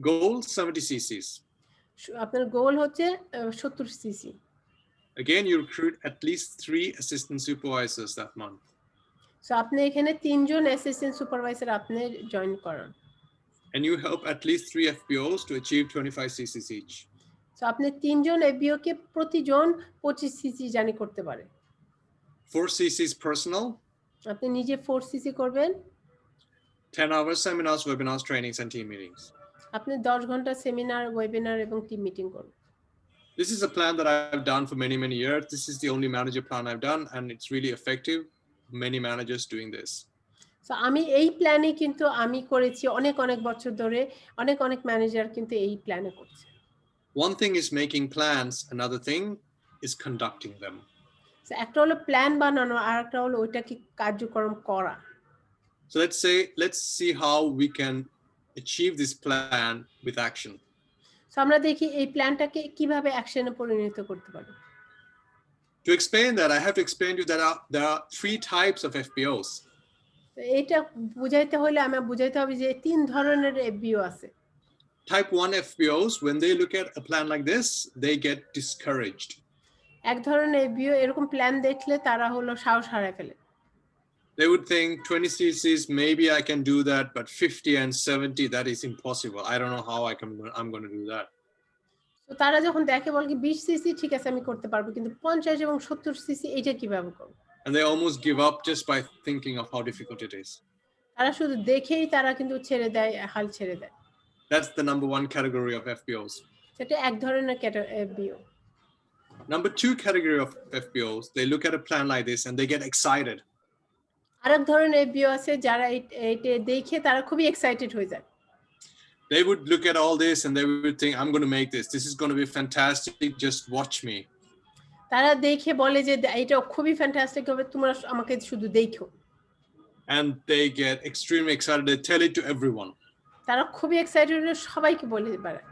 goal 70 CCs. আপনার গোল হচ্ছে 70 CC. Again, you recruit at least 3 assistant supervisors that month. So আপনি এখানে 3 জন অ্যাসিস্ট্যান্ট সুপারভাইজার আপনি জয়েন করান। And you help at least 3 FBOs to achieve 25 CCs each. So আপনি 3 জন এফবিও কে প্রতিজন 25 সিসি জানি করতে পারে। 4 CCs personal, আপনি নিজে 4 সিসি করবেন। 10 hours seminars, webinars, trainings, and team meetings. আপনি 10 ঘন্টা সেমিনার, ওয়েবিনার এবং টিম মিটিং করবেন। This is a plan that I've done for many, many years. This is the only manager plan I've done, and it's really effective. Many managers doing this. So আমি এই প্ল্যানে কিন্তু আমি করেছি অনেক বছর ধরে, অনেক ম্যানেজার কিন্তু এই প্ল্যানে করছে। One thing is making plans, another thing is conducting them. So একটা হলো প্ল্যান বানানো আর একটা হলো ওইটাকে কার্যক্রম করা। So let's see how we can achieve this plan with action. So আমরা দেখি এই প্ল্যানটাকে কিভাবে অ্যাকশনে পরিণত করতে পারি। To explain that, I have to explain to you that there are 3 types of FBOs. এটা বুঝাইতে হলে আমরা বুঝাইতে হবে যে 3 ধরনের এফবিও আছে। Type 1 FBOs, when they look at a plan like this, they get discouraged. এক ধরনের এফবিও এরকম প্ল্যান দেখলে তারা হলো সাহস হারায় ফেলে। They would think 20 CCs, maybe I can do that, but 50 and 70, that is impossible. I don't know how I'm going to do that. তো তারা যখন দেখে বলে কি 20 সিসি ঠিক আছে আমি করতে পারবো, কিন্তু 50 এবং 70 সিসি এটা কিভাবে করব? And they almost give up just by thinking of how difficult it is. তারা শুধু দেখেই তারা কিন্তু ছেড়ে দেয়, হাল ছেড়ে দেয়। That's the number 1 category of FBOs. সেটা এক ধরনের এফবিও। Number 2 category of FBOs, they look at a plan like this and they get excited. আরেক ধরনের এফবিও আছে যারা এটা দেখে তারা খুবই এক্সাইটেড হয়ে যায়। They would look at all this and they would think, I'm going to make this. This is going to be fantastic. Just watch me. তারা দেখে বলে যে এটা খুবই ফ্যান্টাস্টিক হবে, তোমরা আমাকে শুধু দেখো। And they get extremely excited. They tell it to everyone. তারা খুবই এক্সাইটেড হয়ে সবাইকে বলে বেড়ায়।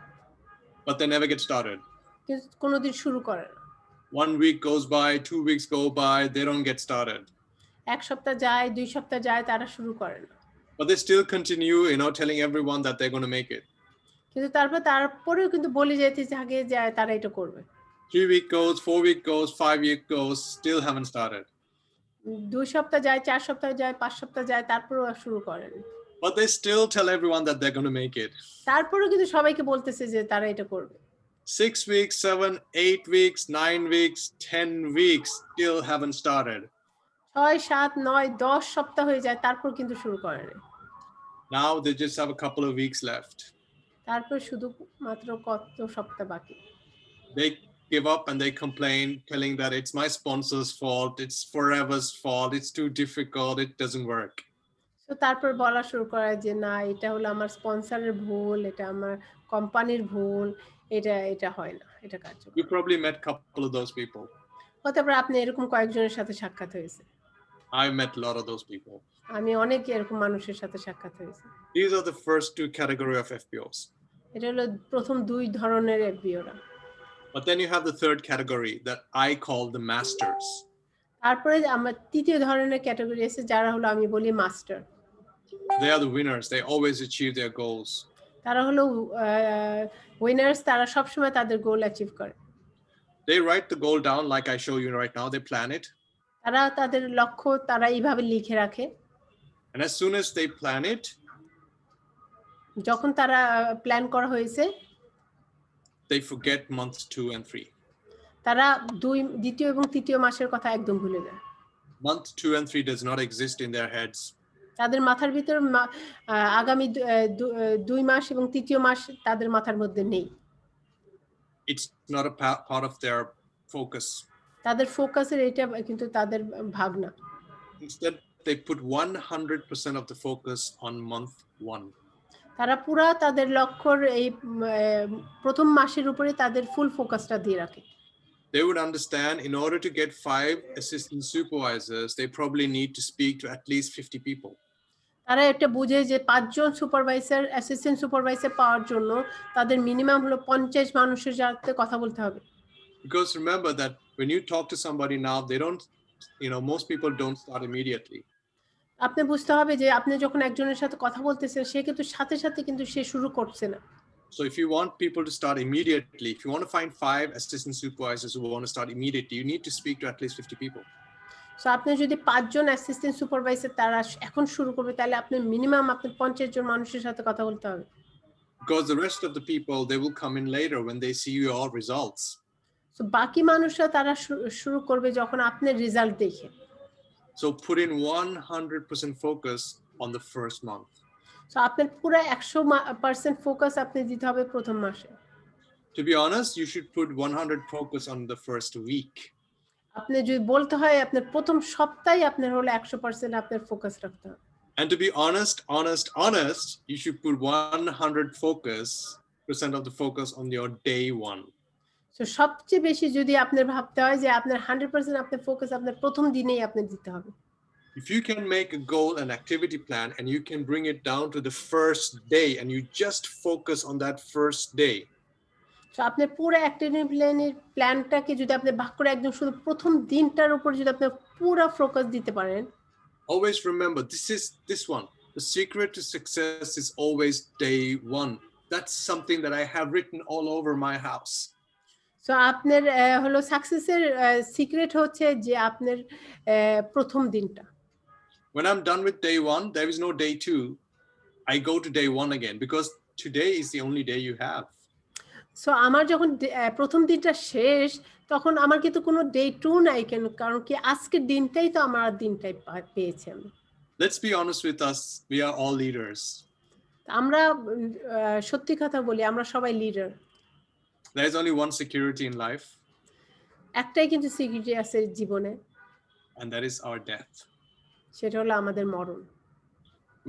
But they never get started. কিন্তু কোনোদিন শুরু করে না। 1 week goes by, 2 weeks go by, they don't get started. এক সপ্তাহ যায়, 2 সপ্তাহ যায়, তারা শুরু করে না। But they still continue, telling everyone that they're going to make it. কিন্তু তারপরেও কিন্তু বলে যেতে থাকে যে তারা এটা করবে। 3 week goes, 4 week goes, 5 week goes, still haven't started. 2 সপ্তাহ যায়, 4 সপ্তাহ যায়, 5 সপ্তাহ যায়, তারপরেও শুরু করেন। But they still tell everyone that they're going to make it. তারপরেও কিন্তু সবাইকে বলতেছে যে তারা এটা করবে। 6 weeks, 7, 8 weeks, 9 weeks, 10 weeks, still haven't started. 6, 7, 9, 10 সপ্তাহ হয়ে যায়, তারপর কিন্তু শুরু করে না। Now they just have a couple of weeks left. তারপর শুধু মাত্র কত সপ্তাহ বাকি। They give up and they complain, telling that it's my sponsor's fault, it's Forever's fault, it's too difficult, it doesn't work. তো তারপর বলা শুরু করে যে না, এটা হলো আমার স্পন্সরের ভুল, এটা আমার কোম্পানির ভুল, এটা হয় না, এটা কার্যকর। You probably met a couple of those people. হতে পারে আপনি এরকম কয়েকজনের সাথে সাক্ষাৎ হয়েছে। I met a lot of those people. আমি অনেক এরকম মানুষের সাথে সাক্ষাৎ হয়েছে। These are the first 2 category of FBOs. এটা হলো প্রথম 2 ধরনের এফবিওরা। But then you have the third category that I call the masters. তারপরে আমরা তৃতীয় ধরনের ক্যাটাগরি আছে যারা হলো আমি বলি master. They are the winners. They always achieve their goals. তারা হলো উইনার্স, তারা সব সময় তাদের গোল অ্যাচিভ করে। They write the goal down like I show you right now. They plan it. তারা তাদের লক্ষ্য তারা এইভাবে লিখে রাখে। And as soon as they plan it, যখন তারা প্ল্যান করা হয়েছে, they forget months 2 and 3. তারা দ্বিতীয় এবং তৃতীয় মাসের কথা একদম ভুলে যায়। Month 2 and 3 does not exist in their heads. তাদের মাথার ভিতর আগামী 2 মাস এবং তৃতীয় মাস তাদের মাথার মধ্যে নেই। It's not a part of their focus. তাদের ফোকাসের এটা কিন্তু তাদের ভাবনা। Instead, they put 100% of the focus on month 1. তারা পুরা তাদের লক্ষ্যর এই প্রথম মাসের উপরে তাদের ফুল ফোকাসটা দিয়ে রাখে। they would understand in order to get 5 assistant supervisors, they probably need to speak to at least 50 people. তারা এটা বুঝে যে 5 জন সুপারভাইজার অ্যাসিস্ট্যান্ট সুপারভাইজার পাওয়ার জন্য তাদের মিনিমাম হলো 50 মানুষের সাথে কথা বলতে হবে। Because remember that when you talk to somebody now, they don't, most people don't start immediately. আপনি বুঝতে হবে যে আপনি যখন একজনের সাথে কথা বলতেছেন সে কিন্তু সাথে সাথে কিন্তু সে শুরু করছে না। So if you want people to start immediately, if you want to find 5 assistant supervisors who want to start immediately, you need to speak to at least 50 people. So আপনি যদি 5 জন অ্যাসিস্ট্যান্ট সুপারভাইজার তারা এখন শুরু করবে তাহলে আপনি minimum আপনি 50 জন মানুষের সাথে কথা বলতে হবে। Because the rest of the people, they will come in later when they see your results. So বাকি মানুষরা তারা শুরু করবে যখন আপনার রেজাল্ট দেখে। So put in 100% focus on the first month. So আপনার পুরো 100% ফোকাস আপনি দিতে হবে প্রথম মাসে। To be honest, you should put 100 focus on the first week. আপনি যদি বলতে হয় আপনার প্রথম সপ্তাহে আপনার হলো 100% আপনার ফোকাস রাখতে হবে। And to be honest, you should put 100% of the focus on your day 1. So সবচেয়ে বেশি যদি আপনার ভাবতে হয় যে আপনার 100% আপনার ফোকাস আপনার প্রথম দিনেই আপনি দিতে হবে। If you can make a goal and activity plan and you can bring it down to the first day and you just focus on that first day. So আপনার পুরো অ্যাক্টিভিটি প্ল্যানটাকে যদি আপনি ভাগ করে একদম শুধু প্রথম দিনটার উপর যদি আপনি পুরো ফোকাস দিতে পারেন। Always remember, this one. The secret to success is always day 1. That's something that I have written all over my house. So আপনার হলো সাকসেসের সিক্রেট হচ্ছে যে আপনার প্রথম দিনটা। When I'm done with day 1, there is no day 2. I go to day 1 again because today is the only day you have. So আমার যখন প্রথম দিনটা শেষ তখন আমার কিন্তু কোনো ডে 2 নাই কেন, কারণ কি আজকের দিনটাই তো আমার দিনটাই পেয়েছি আমি। Let's be honest with us, we are all leaders. আমরা সত্যি কথা বলি আমরা সবাই leader. There is only one security in life. একটাই কিন্তু সিকিউরিটি আছে জীবনে, and that is our death. সেটা হলো আমাদের মরণ।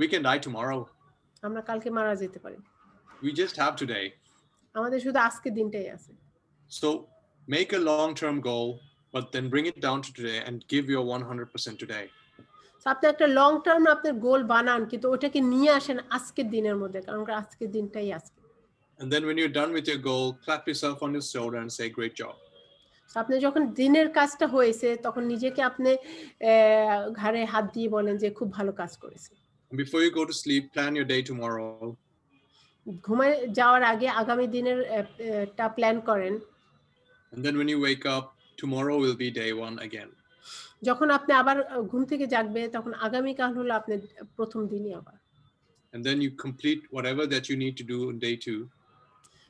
We can die tomorrow. আমরা কালকে মারা যেতে পারি। We just have today. আমাদের শুধু আজকের দিনটাই আছে। So make a long-term goal, but then bring it down to today and give your 100% today. So আপনি একটা লং টার্ম আপনার গোল বানান, কিন্তু ওটাকে নিয়ে আসেন আজকের দিনের মধ্যে, কারণ আজকের দিনটাই আজকে। And then when you're done with your goal, clap yourself on your shoulder and say, great job. So আপনি যখন দিনের কাজটা হয়েছে তখন নিজেকে আপনি ঘাড়ে হাত দিয়ে বলেন যে খুব ভালো কাজ করেছে। Before you go to sleep, plan your day tomorrow. ঘুমায় যাওয়ার আগে আগামী দিনের টা প্ল্যান করেন। And then when you wake up, tomorrow will be day 1 again. যখন আপনি আবার ঘুম থেকে জাগবে তখন আগামী কাল হলো আপনার প্রথম দিনই আবার। And then you complete whatever that you need to do on day 2.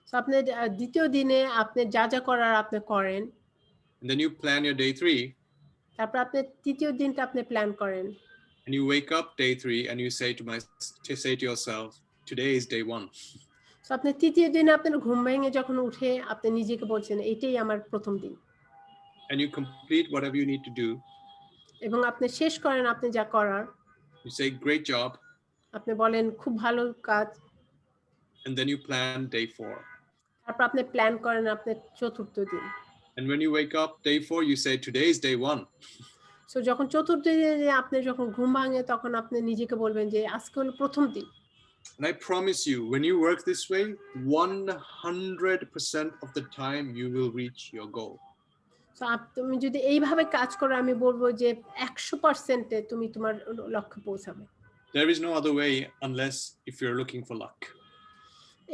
So আপনি দ্বিতীয় দিনে আপনি যা যা করার আপনি করেন। And then you plan your day 3. তারপর আপনি তৃতীয় দিনটা আপনি প্ল্যান করেন। And you wake up day 3 and you say to yourself, today is day 1. So আপনি তৃতীয় দিনে আপনার ঘুম ভেঙে যখন উঠে আপনি নিজেকে বলছেন এটাই আমার প্রথম দিন। And you complete whatever you need to do. এবং আপনি শেষ করেন আপনি যা করার। You say, great job. আপনি বলেন খুব ভালো কাজ। And then you plan day 4. তারপর আপনি প্ল্যান করেন আপনার চতুর্থ দিন। And when you wake up day 4, you say, today is day 1. So যখন চতুর্থ দিনে আপনি যখন ঘুম ভাঙে তখন আপনি নিজেকে বলবেন যে আজকে হলো প্রথম দিন। And I promise you, when you work this way, 100% of the time you will reach your goal. So তুমি যদি এইভাবে কাজ করো আমি বলবো যে 100% তুমি তোমার লক্ষ্যে পৌঁছাবে। There is no other way unless if you're looking for luck.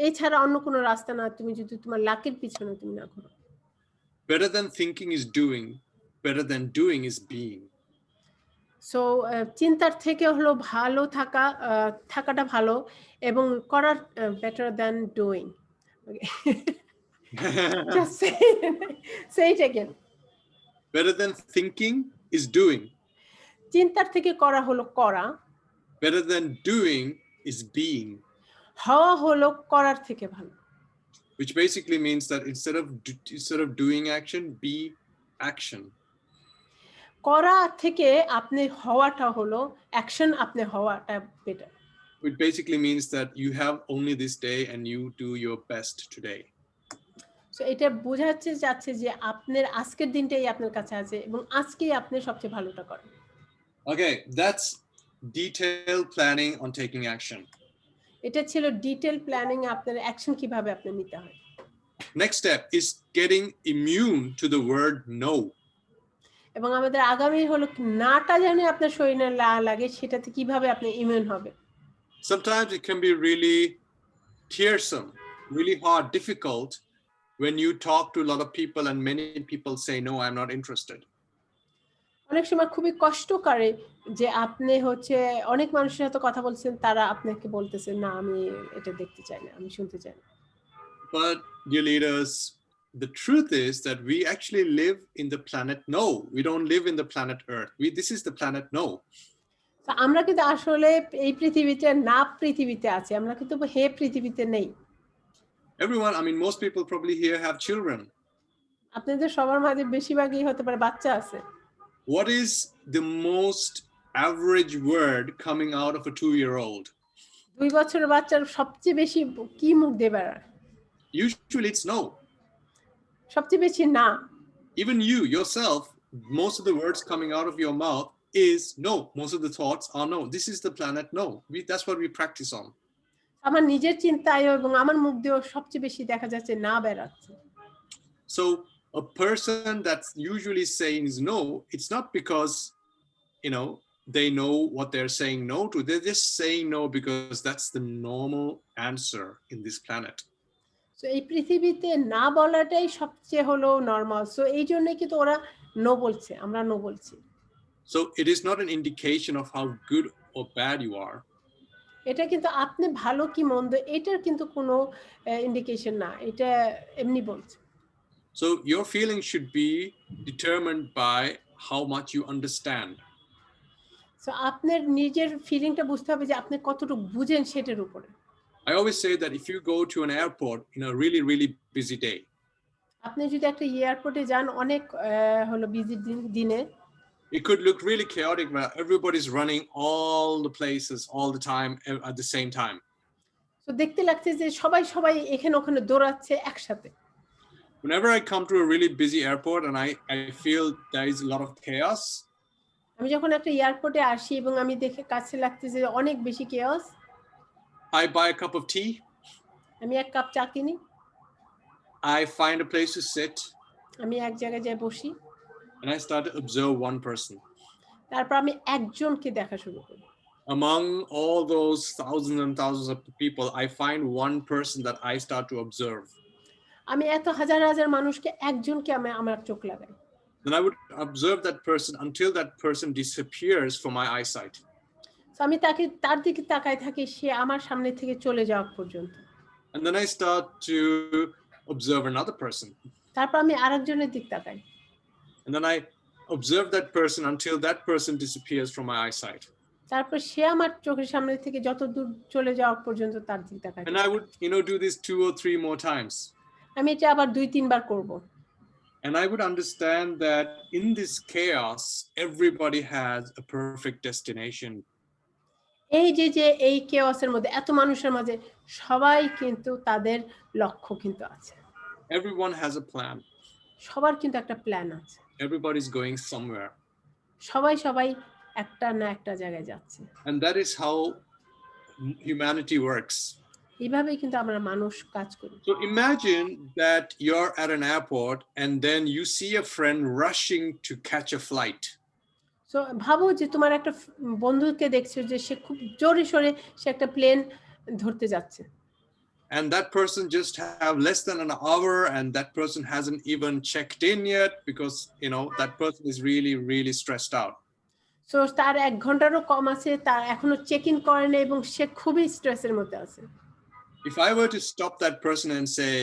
এছাড়া অন্য কোনো রাস্তা না, তুমি যদি তোমার লাকের পিছনে তুমি না ঘোরো। Better than thinking is doing, better than doing is being. So চিন্তার থেকে হলো ভালো থাকাটা ভালো এবং করার better than doing. Okay. Just say it again. Better than thinking is doing. চিন্তার থেকে করা হলো করা। Better than doing is being. হওয়া হলো করার থেকে ভালো। Which basically means that instead of doing action, be action. করা থেকে আপনি হওয়াটা হলো অ্যাকশন, আপনি হওয়াটা better. Which basically means that you have only this day and you do your best today. So এটা বোঝাচ্ছে যাচ্ছে যে আপনার আজকের দিনটাই আপনার কাছে আছে এবং আজকেই আপনি সবচেয়ে ভালোটা করেন। Okay, that's detailed planning on taking action. এটা ছিল ডিটেল প্ল্যানিং আপনার অ্যাকশন কিভাবে আপনি নিতে হয়। Next step is getting immune to the word no. এবং আমাদের আগামী হলো নাটা জানে আপনার শরীরে লাগে সেটাতে কিভাবে আপনি ইমিউন হবে। Sometimes it can be really tearsome, really hard, difficult when you talk to a lot of people and many people say, no, I'm not interested. অনেক সময় খুবই কষ্ট করে যে আপনি হচ্ছে অনেক মানুষের সাথে কথা বলছেন, তারা আপনাকে বলতেছে না আমি এটা দেখতে চাই না, আমি শুনতে চাই না। But dear leaders, the truth is that we actually live in the planet no. We don't live in the planet Earth. This is the planet no. তো আমরা কিন্তু আসলে এই পৃথিবীতে না পৃথিবীতে আছি, আমরা কিন্তু হে পৃথিবীতে নেই। Everyone, I mean, most people probably here have children. আপনাদের সবার মাঝে বেশিরভাগই হতে পারে বাচ্চা আছে। What is the most average word coming out of a 2-year-old? 2 বছরের বাচ্চার সবচেয়ে বেশি কি মুখ দিয়ে বেরায়? Usually it's no. সবচেয়ে বেশি না। Even you yourself, most of the words coming out of your mouth is no. Most of the thoughts are no. This is the planet no. That's what we practice on. আমার নিজের চিন্তায় এবং আমার মুখ দিয়েও সবচেয়ে বেশি দেখা যাচ্ছে না বেরাচ্ছে। So a person that's usually saying no, it's not because, they know what they're saying no to. They're just saying no because that's the normal answer in this planet. So এই পৃথিবীতে না বলাটাই সবচেয়ে হলো নরমাল। সো এই জন্যই কিন্তু ওরা নো বলছে, আমরা নো বলছি। So it is not an indication of how good or bad you are. এটা কিন্তু আপনি ভালো কি মন্দ এটার কিন্তু কোনো ইন্ডিকেশন না, এটা এমনি বলছে। So your feelings should be determined by how much you understand. So আপনার নিজের ফিলিংটা বুঝতে হবে যে আপনি কতটুকু বুঝেন সেটার উপরে। I always say that if you go to an airport in a really, really busy day, আপনি যদি একটা এয়ারপোর্টে যান অনেক হলো বিজি দিনে, it could look really chaotic where everybody's running all the places all the time at the same time. তো দেখতে লাগছে যে সবাই এখানে ওখানে দৌড়াচ্ছে একসাথে। Whenever I come to a really busy airport and I feel there is a lot of chaos, আমি যখন একটা এয়ারপোর্টে আসি এবং আমি দেখে কাছে লাগছে যে অনেক বেশি chaos, I buy a cup of tea. আমি এক কাপ চা কিনি, I find a place to sit, আমি এক জায়গায় যাই বসি, and I start to observe one person. তারপর আমি একজনকে দেখা শুরু করি। Among all those thousands and thousands of people, I find one person that I start to observe. আমি এত হাজার হাজার মানুষকে একজনকে আমার চোখ লাগাই। Then I would observe that person until that person disappears from my eyesight. তো আমি তার দিকে তাকায় থাকি সে আমার সামনে থেকে চলে যাওয়া পর্যন্ত। And then I start to observe another person. তারপর আমি আরেকজনের দিক তাকাই। And then I observe that person until that person disappears from my eyesight. তারপর সে আমার চোখের সামনে থেকে যত দূর চলে যাওয়া পর্যন্ত তার দিক তাকাই। And I would, do this 2 or 3 more times. আমি এটা আবার 2-3 বার করব। And I would understand that in this chaos, everybody has a perfect destination. এই যে এই কেওয়াসের মধ্যে এত মানুষের মাঝে সবাই কিন্তু তাদের লক্ষ্য কিন্তু আছে। Everyone has a plan. সবার কিন্তু একটা প্ল্যান আছে। Everybody's going somewhere. সবাই একটা না একটা জায়গায় যাচ্ছে। And that is how humanity works. এইভাবেই কিন্তু আমরা মানুষ কাজ করি। So imagine that you're at an airport and then you see a friend rushing to catch a flight. So ভাবো যে তোমার একটা বন্ধুকে দেখছো যে সে খুব জোরে সোরে সে একটা প্লেন ধরতে যাচ্ছে। And that person just have less than an hour and that person hasn't even checked in yet because, that person is really, really stressed out. So তার 1 ঘন্টারও কম আছে, তার এখনো চেক ইন করে না এবং সে খুবই স্ট্রেসের মধ্যে আছে। If I were to stop that person and say,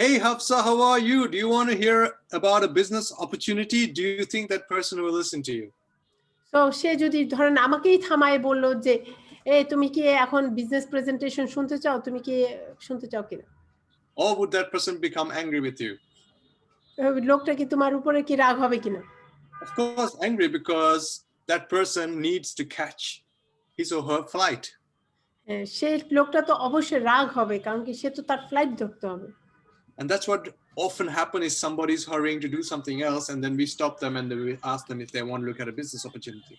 hey, Hafsa, how are you? Do you want to hear about a business opportunity? Do you think that person will listen to you? তো সে যদি ধরেন আমাকেই থামায় বলল যে তুমি কি এখন বিজনেস প্রেজেন্টেশন শুনতে চাও, তুমি কি শুনতে চাও কিনা? Or would that person become angry with you? লোকটা কি তোমার উপরে কি রাগ হবে কিনা? Of course, angry because that person needs to catch his or her flight. সেই লোকটা তো অবশ্যই রাগ হবে কারণ কি সে তো তার ফ্লাইট ধরতে হবে। And that's what often happen is somebody's hurrying to do something else, and then we stop them and then we ask them if they want to look at a business opportunity.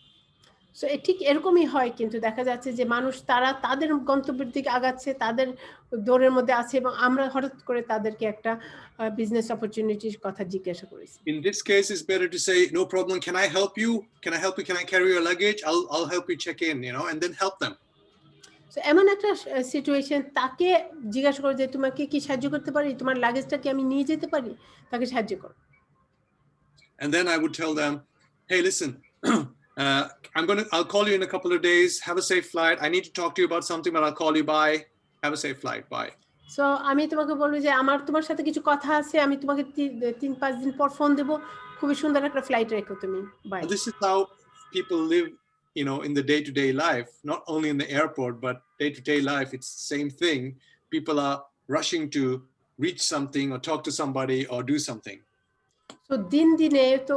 So ঠিক এরকমই হয়, কিন্তু দেখা যাচ্ছে যে মানুষ তারা তাদের গন্তব্যের দিকে আগাচ্ছে, তাদের দৌড়ের মধ্যে আছে, এবং আমরা হঠাৎ করে তাদেরকে একটা বিজনেস অপরচুনিটির কথা জিজ্ঞাসা করেছি। In this case, it's better to say, no problem, can I help you? Can I help you? Can I carry your luggage? I'll help you check in, and then help them. So এমন একটা situation, তাকে জিজ্ঞাসা করো যে তোমাকে কি সাহায্য করতে পারি, তোমার লাগেজটা কি আমি নিয়ে যেতে পারি, তাকে সাহায্য করো। And then I would tell them, hey, listen, I'll call you in a couple of days. Have a safe flight. I need to talk to you about something, but I'll call you. Bye. Have a safe flight. Bye. So আমি তোমাকে বলবো যে আমার তোমার সাথে কিছু কথা আছে, আমি তোমাকে 3-5 দিন পর ফোন দেবো, খুবই সুন্দর একটা ফ্লাইট রেখো তুমি, by. This is how people live, in the day-to-day life, not only in the airport, but day-to-day life. It's the same thing. People are rushing to reach something or talk to somebody or do something. তো দিনে তো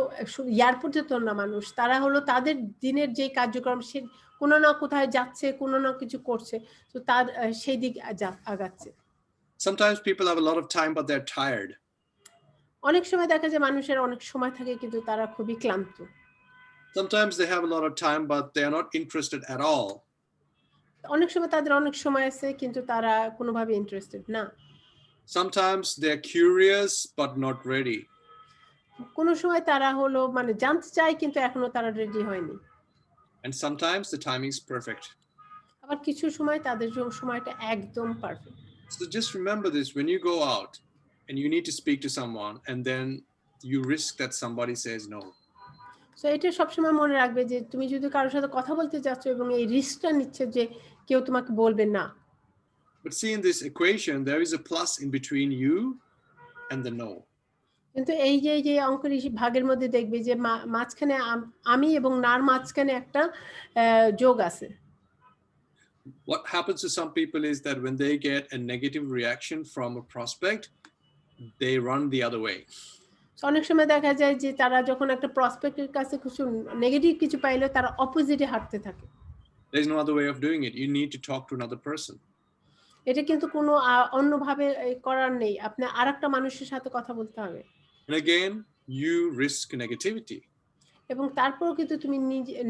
এয়ারপোর্টে তো না মানুষ, তারা হলো তাদের দিনের যে কার্যক্রম, সে কোনো না কোথায় যাচ্ছে, কোনো না কিছু করছে, তো তার সেই দিক আগাচ্ছে। Sometimes people have a lot of time, but they're tired. অনেক সময় দেখা যায় মানুষের অনেক সময় থাকে, কিন্তু তারা খুবই ক্লান্ত। Sometimes they have a lot of time, but they are not interested at all. অনেক সময় তাদের অনেক সময় আছে, কিন্তু তারা কোনোভাবে ইন্টারেস্টেড না। Sometimes they're curious, but not ready. কোনো সময় তারা হলো মানে জানতে চায়, কিন্তু এখনো তারা রেডি হয়নি। And sometimes the timing is perfect. আবার কিছু সময় তাদের সময়টা একদম perfect. So just remember this when you go out and you need to speak to someone, and then you risk that somebody says no. So এটা সবসময় মনে রাখবে যে তুমি যদি কারোর সাথে কথা বলতে যাচ্ছ এবং এই রিস্কটা নিচ্ছে যে কেউ তোমাকে বলবে না। But see, in this equation, there is a plus in between you and the no. কিন্তু এই যে অঙ্কের ভাগের মধ্যে দেখবে যে মাঝখানে আমি এবং নার মাঝখানে একটা যোগ আছে। What happens to some people is that when they get a negative reaction from a prospect, they run the other way. অনেক সময় দেখা যায় যে তারা যখন একটা প্রসপেক্টের কাছে কিছু নেগেটিভ কিছু পাইলে তারা অপোজিটে হাঁটতে থাকে। There's no other way of doing it. You need to talk to another person. এটা কিন্তু কোনো অন্যভাবে করার নেই, আপনি আরেকটা মানুষের সাথে কথা বলতে হবে। And again, you risk negativity. এবং তারপরও কিন্তু তুমি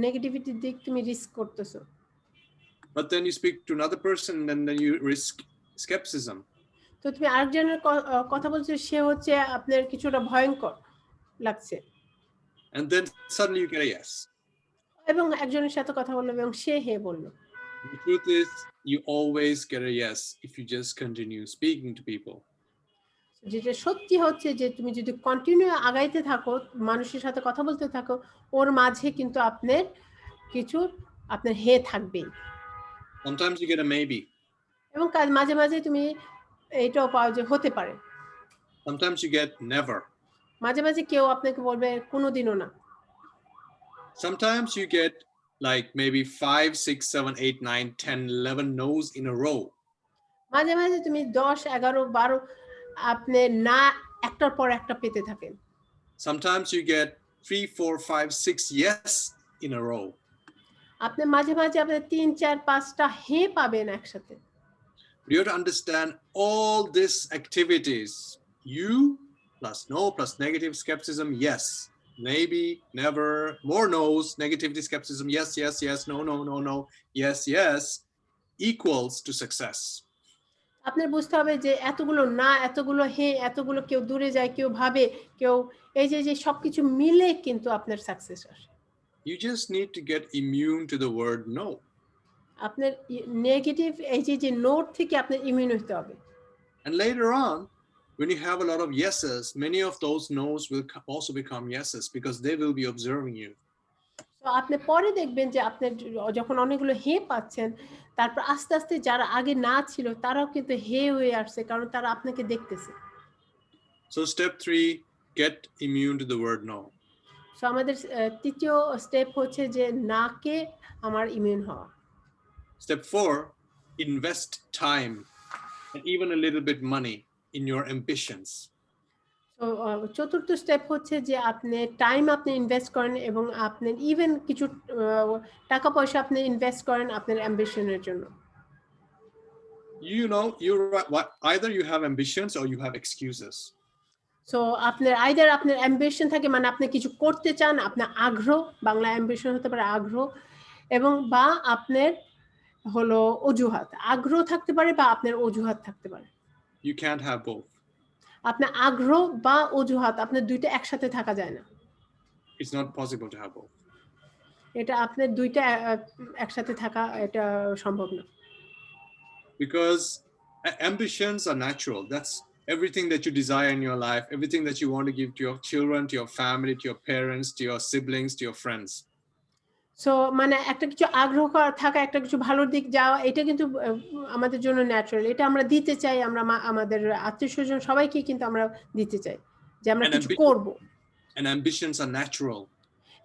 নেগেটিভিটির দিক তুমি রিস্ক করতেছো। But then you speak to another person and then you risk skepticism. তো তুমি আরেকজনের কথা বলছো, সে হচ্ছে আপনার কিছুটা ভয়ঙ্কর লাগছে, And then suddenly you get a yes. এবং একজনের সাথে কথা বললো এবং সে হ্যাঁ বললো। The truth is, you always get a yes if you just continue speaking to people. যেটা সত্যি হচ্ছে যে তুমি যদি কন্টিনিউ আগাইতে থাকো, মানুষের সাথে কথা বলতে থাকো, ওর মাঝে কিন্তু আপনার হ্যাঁ থাকবেই। Sometimes you get a maybe. এবং মাঝে মাঝে তুমি এইটাও পাও যে হতে পারে। Sometimes you get never. মাঝে মাঝে কেউ আপনাকে বলবে কোনোদিনও না। Sometimes you get like maybe 5, 6, 7, 8, 9, 10, 11 no's in a row. মাঝে মাঝে তুমি 10, 11, 12 আপনি না একটার পর একটা পেতে থাকেন। Sometimes you get 3, 4, 5, 6 yes in a row. আপনি মাঝে মাঝে আপনি 3, 4, 5টা হ্যাঁ পাবেন একসাথে। You have to understand all these activities. You plus no plus negative skepticism, yes. Maybe, never, more no's, negativity, skepticism, yes, yes, yes, no, no, no, no, yes, yes, equals to success. আপনার বুঝতে হবে যে এতগুলো না, এতগুলো হ্যাঁ, এতগুলো কেউ দূরে যায়, কেউ ভাবে, কেউ এই যে সবকিছু মিলে কিন্তু আপনার সাকসেস আসে। You just need to get immune to the word no. আপনার নেগেটিভ এই যে নোট থেকে আপনার ইমিউন হতে হবে। And later on, when you have a lot of yeses, many of those no's will also become yeses because they will be observing you. তো আপনি পরে দেখবেন যে আপনি যখন অনেকগুলো হ্যাঁ পাচ্ছেন, তারপর আস্তে আস্তে যারা আগে না ছিল তারাও কিন্তু হ্যাঁ হয়ে আসছে, কারণ তারা আপনাকে দেখতেছে। So step 3, get immune to the word no. So আমাদের তৃতীয় স্টেপ হচ্ছে যে নাকে আমার ইমিউন হওয়া। Step 4, invest time and even a little bit money in your ambitions. তো চতুর্থ স্টেপ হচ্ছে যে আপনি টাইম আপনি ইনভেস্ট করেন এবং আপনি ইভেন কিছু টাকা পয়সা আপনি ইনভেস্ট করেন আপনার অ্যাম্বিশনের জন্য। You're right. Either you have ambitions or you have excuses. So আপনার আইদার আপনার অ্যাম্বিশন থাকে মানে আপনি কিছু করতে চান, আপনার আগ্রহ, বাংলা অ্যাম্বিশন হতে পারে আগ্রহ, এবং বা আপনার হলো অজুহাত, আগ্রহ থাকতে পারে বা আপনার অজুহাত থাকতে পারে। You can't have both. আপনার আগ্রহ বা অজুহাত আপনার দুইটা একসাথে থাকা যায় না। It's not possible to have both. এটা আপনার দুইটা একসাথে থাকা এটা সম্ভব না। Because ambitions are natural. That's everything that you desire in your life, everything that you want to give to your children, to your family, to your parents, to your siblings, to your friends. So মানে একটা কিছু আগ্রহ থাকা, একটা কিছু ভালোর দিক যাওয়া, এটা কিন্তু আমাদের জন্য ন্যাচারাল। এটা আমরা দিতে চাই, আমরা আমাদের আত্মীয়-স্বজন সবাইকে কিন্তু আমরা দিতে চাই যে আমরা কিছু করব। And ambitions are natural.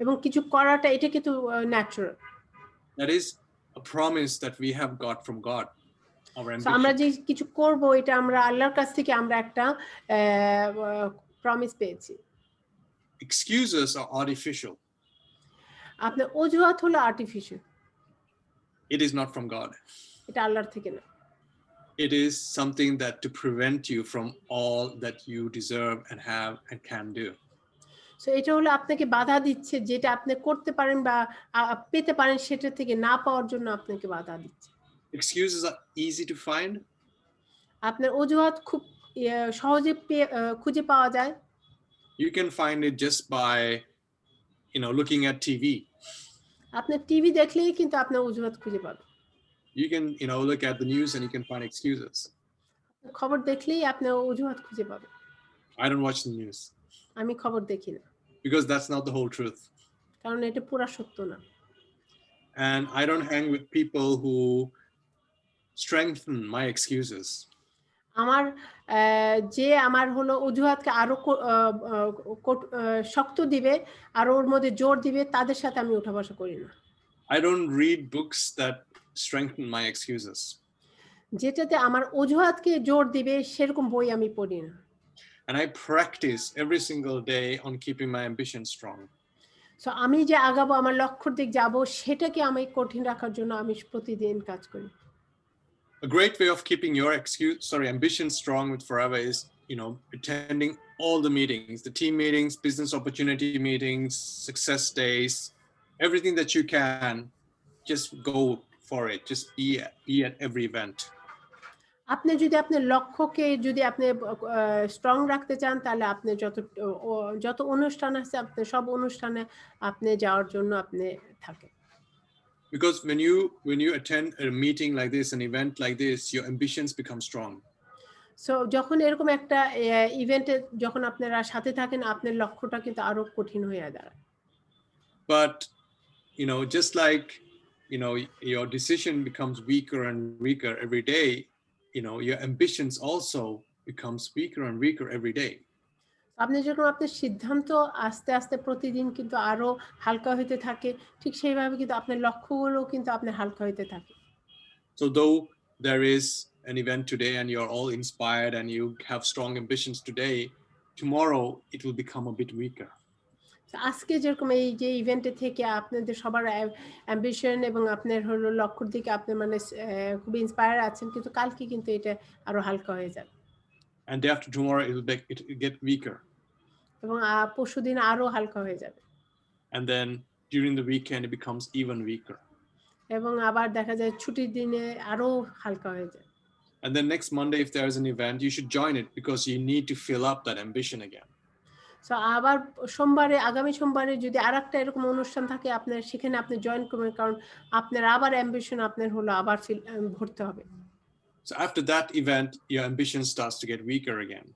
এবং কিছু করাটা এটা কিন্তু natural. That is a promise that we have got from God. Our ambition. আমরা যে কিছু করব এটা আমরা আল্লাহর কাছ থেকে আমরা একটা প্রমিস পেয়েছি। Excuses are artificial. আপনার অজুহাত হলো artificial. It is not from God. এটা আল্লাহর থেকে না। It is something that to prevent you from all that you deserve and have and can do. So এটা হলো আপনাকে বাধা দিচ্ছে, যেটা আপনি করতে পারেন বা পেতে পারেন সেটা থেকে না পাওয়ার জন্য আপনাকে বাধা দিচ্ছে। Excuses are easy to find. আপনার অজুহাত খুব সহজে খুঁজে পাওয়া যায়। You can find it just by, looking at TV. আপনি টিভি দেখলেই কিন্তু আপনার অজুহাত খুঁজে পাবেন। You can, look at the news and you can find excuses. খবর দেখলেই আপনার অজুহাত খুঁজে পাবেন। I don't watch the news. আমি খবর দেখি না। Because that's not the whole truth. কারণ এটা পুরা সত্য না। And I don't hang with people who strengthen my excuses. আমার যে আমার হলো অজুহাতকে আরো শক্ত দিবে, আর ওর মধ্যে জোর দিবে, তাদের সাথে আমি উঠা বসা করি না। I don't read books that strengthen my excuses. যেটাতে আমার অজুহাতকে জোর দিবে সেরকম বই আমি পড়ি না। And I practice every single day on keeping my ambition strong. So আমি যে আগাবো, আমার লক্ষ্যের দিক যাব, সেটাকে আমি কঠিন রাখার জন্য আমি প্রতিদিন কাজ করি। A great way of keeping your ambition strong with Forever is, attending all the meetings, the team meetings, business opportunity meetings, success days, everything that you can, just go for it. Just be at every event. আপনি যদি আপনার লক্ষ্যকে যদি আপনি strong রাখতে চান, তাহলে আপনি যত অনুষ্ঠান আছে আপনি সব অনুষ্ঠানে আপনি যাওয়ার জন্য আপনি থাকেন। Because when you attend a meeting like this, an event like this, your ambitions become strong. So যখন এরকম একটা ইভেন্টে যখন আপনারা সাথে থাকেন, আপনার লক্ষ্যটা কিন্তু আরো কঠিন হয়ে দাঁড়ায়। But just like your decision becomes weaker and weaker every day, your ambitions also becomes weaker and weaker every day. আপনি যখন আপনার সিদ্ধান্ত আস্তে আস্তে প্রতিদিন কিন্তু আরো হালকা হতে থাকে, ঠিক সেইভাবে কিন্তু আপনার লক্ষ্যগুলো কিন্তু আপনার হালকা হতে থাকে। So though there is an event today and you're all inspired and you have strong ambitions today, tomorrow it will become a bit weaker. আজকে যেরকম এই যে ইভেন্টে থেকে আপনাদের সবার অ্যাম্বিশন এবং আপনার হলো লক্ষ্যের দিকে আপনি মানে খুব ইন্সপায়ার আছেন, কিন্তু কালকে কিন্তু এটা আরো হালকা হয়ে যাবে। And day after tomorrow it will get weaker. এবং পরশুদিন আরো হালকা হয়ে যাবে। And then during the weekend it becomes even weaker. এবং আবার দেখা যায় ছুটির দিনে আরো হালকা হয়ে যায়। And then next Monday if there is an event, you should join it because you need to fill up that ambition again. So আবার আগামী সোমবারে যদি আরেকটা এরকম অনুষ্ঠান থাকে, আপনার সেখানে আপনি জয়েন করবেন, কারণ আপনার আবার অ্যাম্বিশন আপনার হলো আবার ভরতে হবে। So after that event your ambition starts to get weaker again.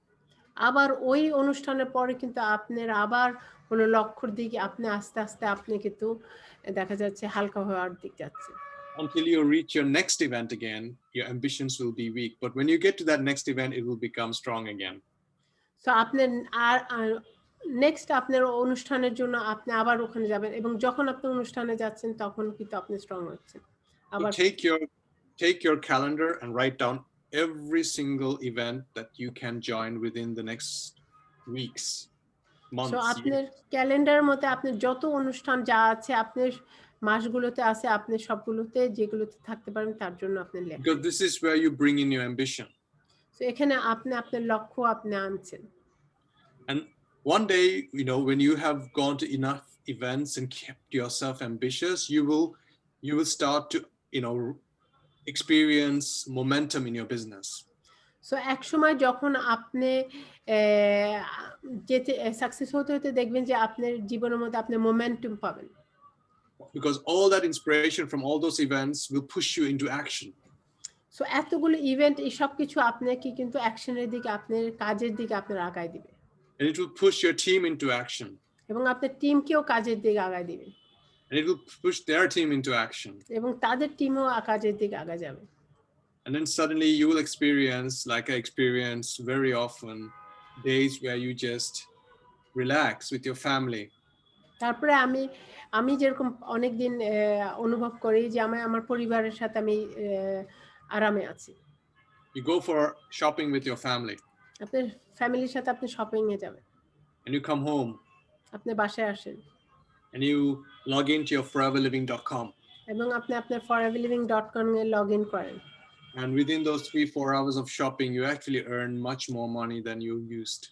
আবার ওই অনুষ্ঠানের পরে কিন্তু আপনার আবার হলো লক্ষ্যের দিকে আপনি আস্তে আস্তে আপনি কিন্তু দেখা যাচ্ছে হালকা হওয়ার দিক যাচ্ছে। Until you reach your next event again, your ambitions will be weak. But when you get to that next event, it will become strong again. So আপনার নেক্সট আপনার অনুষ্ঠানের জন্য আপনি আবার ওখানে যাবেন, এবং যখন আপনি অনুষ্ঠানে যাচ্ছেন তখন কিন্তু আপনি স্ট্রং হচ্ছেন। আবার take your calendar and write down every single event that you can join within the next weeks, months. So আপনার ক্যালেন্ডারের মধ্যে আপনার যত অনুষ্ঠান যা আছে আপনার মাসগুলোতে আছে, আপনি সবগুলোতে যেগুলোতে থাকতে পারেন তার জন্য আপনি লেখেন। Because this is where you bring in your ambition. So এখানে আপনি আপনার লক্ষ্য আপনি আনছেন। And one day, when you have gone to enough events and kept yourself ambitious, you will start to experience momentum in your business. So এক সময় যখন আপনি যেতে সাকসেস হতে হতে দেখবেন যে আপনার জীবনের মধ্যে আপনি মোমেন্টাম পাবেন, because all that inspiration from all those events will push you into action. So এতগুলো ইভেন্ট এই সব কিছু আপনাকে কিন্তু অ্যাকশনের দিকে, আপনার কাজের দিকে আপনার আগায় দিবে, And it will push your team into action. এবং আপনার টিমকেও কাজের দিকে আগায় দিবে, And it will push their team into action. এবং তাদের টিমও কাজের দিকে আগায় যাবে। And then suddenly you will experience, like I experience very often, days where you just relax with your family. তারপরে আমি যেরকম অনেকদিন অনুভব করি যে আমার পরিবারের সাথে আমি আরামে আছি। You go for shopping with your family. আপনার ফ্যামিলির সাথে আপনি শপিং এ যাবেন, And you come home. আপনি বাসায় আসেন, And you log into your foreverliving.com. এবং আপনি আপনার foreverliving.com এ লগ ইন করেন। And within those 3-4 hours of shopping, you actually earn much more money than you used.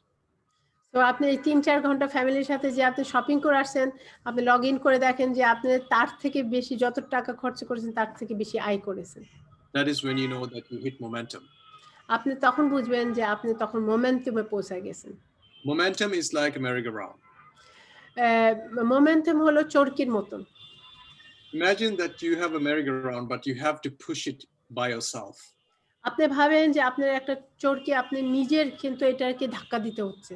তো আপনি এই 3-4 ঘন্টা ফ্যামিলির সাথে যে আপনি শপিং করে আসছেন, আপনি লগ ইন করে দেখেন যে আপনি তার থেকে বেশি যত টাকা খরচ করেছেন তার থেকে বেশি আয় করেছেন। That is when you know that you hit momentum. আপনি তখন বুঝবেন যে আপনি তখন মোমেন্টামে পৌঁছে গেছেন। Momentum is like a merry-go-round. Momentum হলো চরকির মতন। Imagine that you have a merry-go-round, but you have to push it by yourself. আপনি ভাবেন যে আপনার একটা চরকি, আপনি নিজের কিন্তু এটাকে ধাক্কা দিতে হচ্ছে।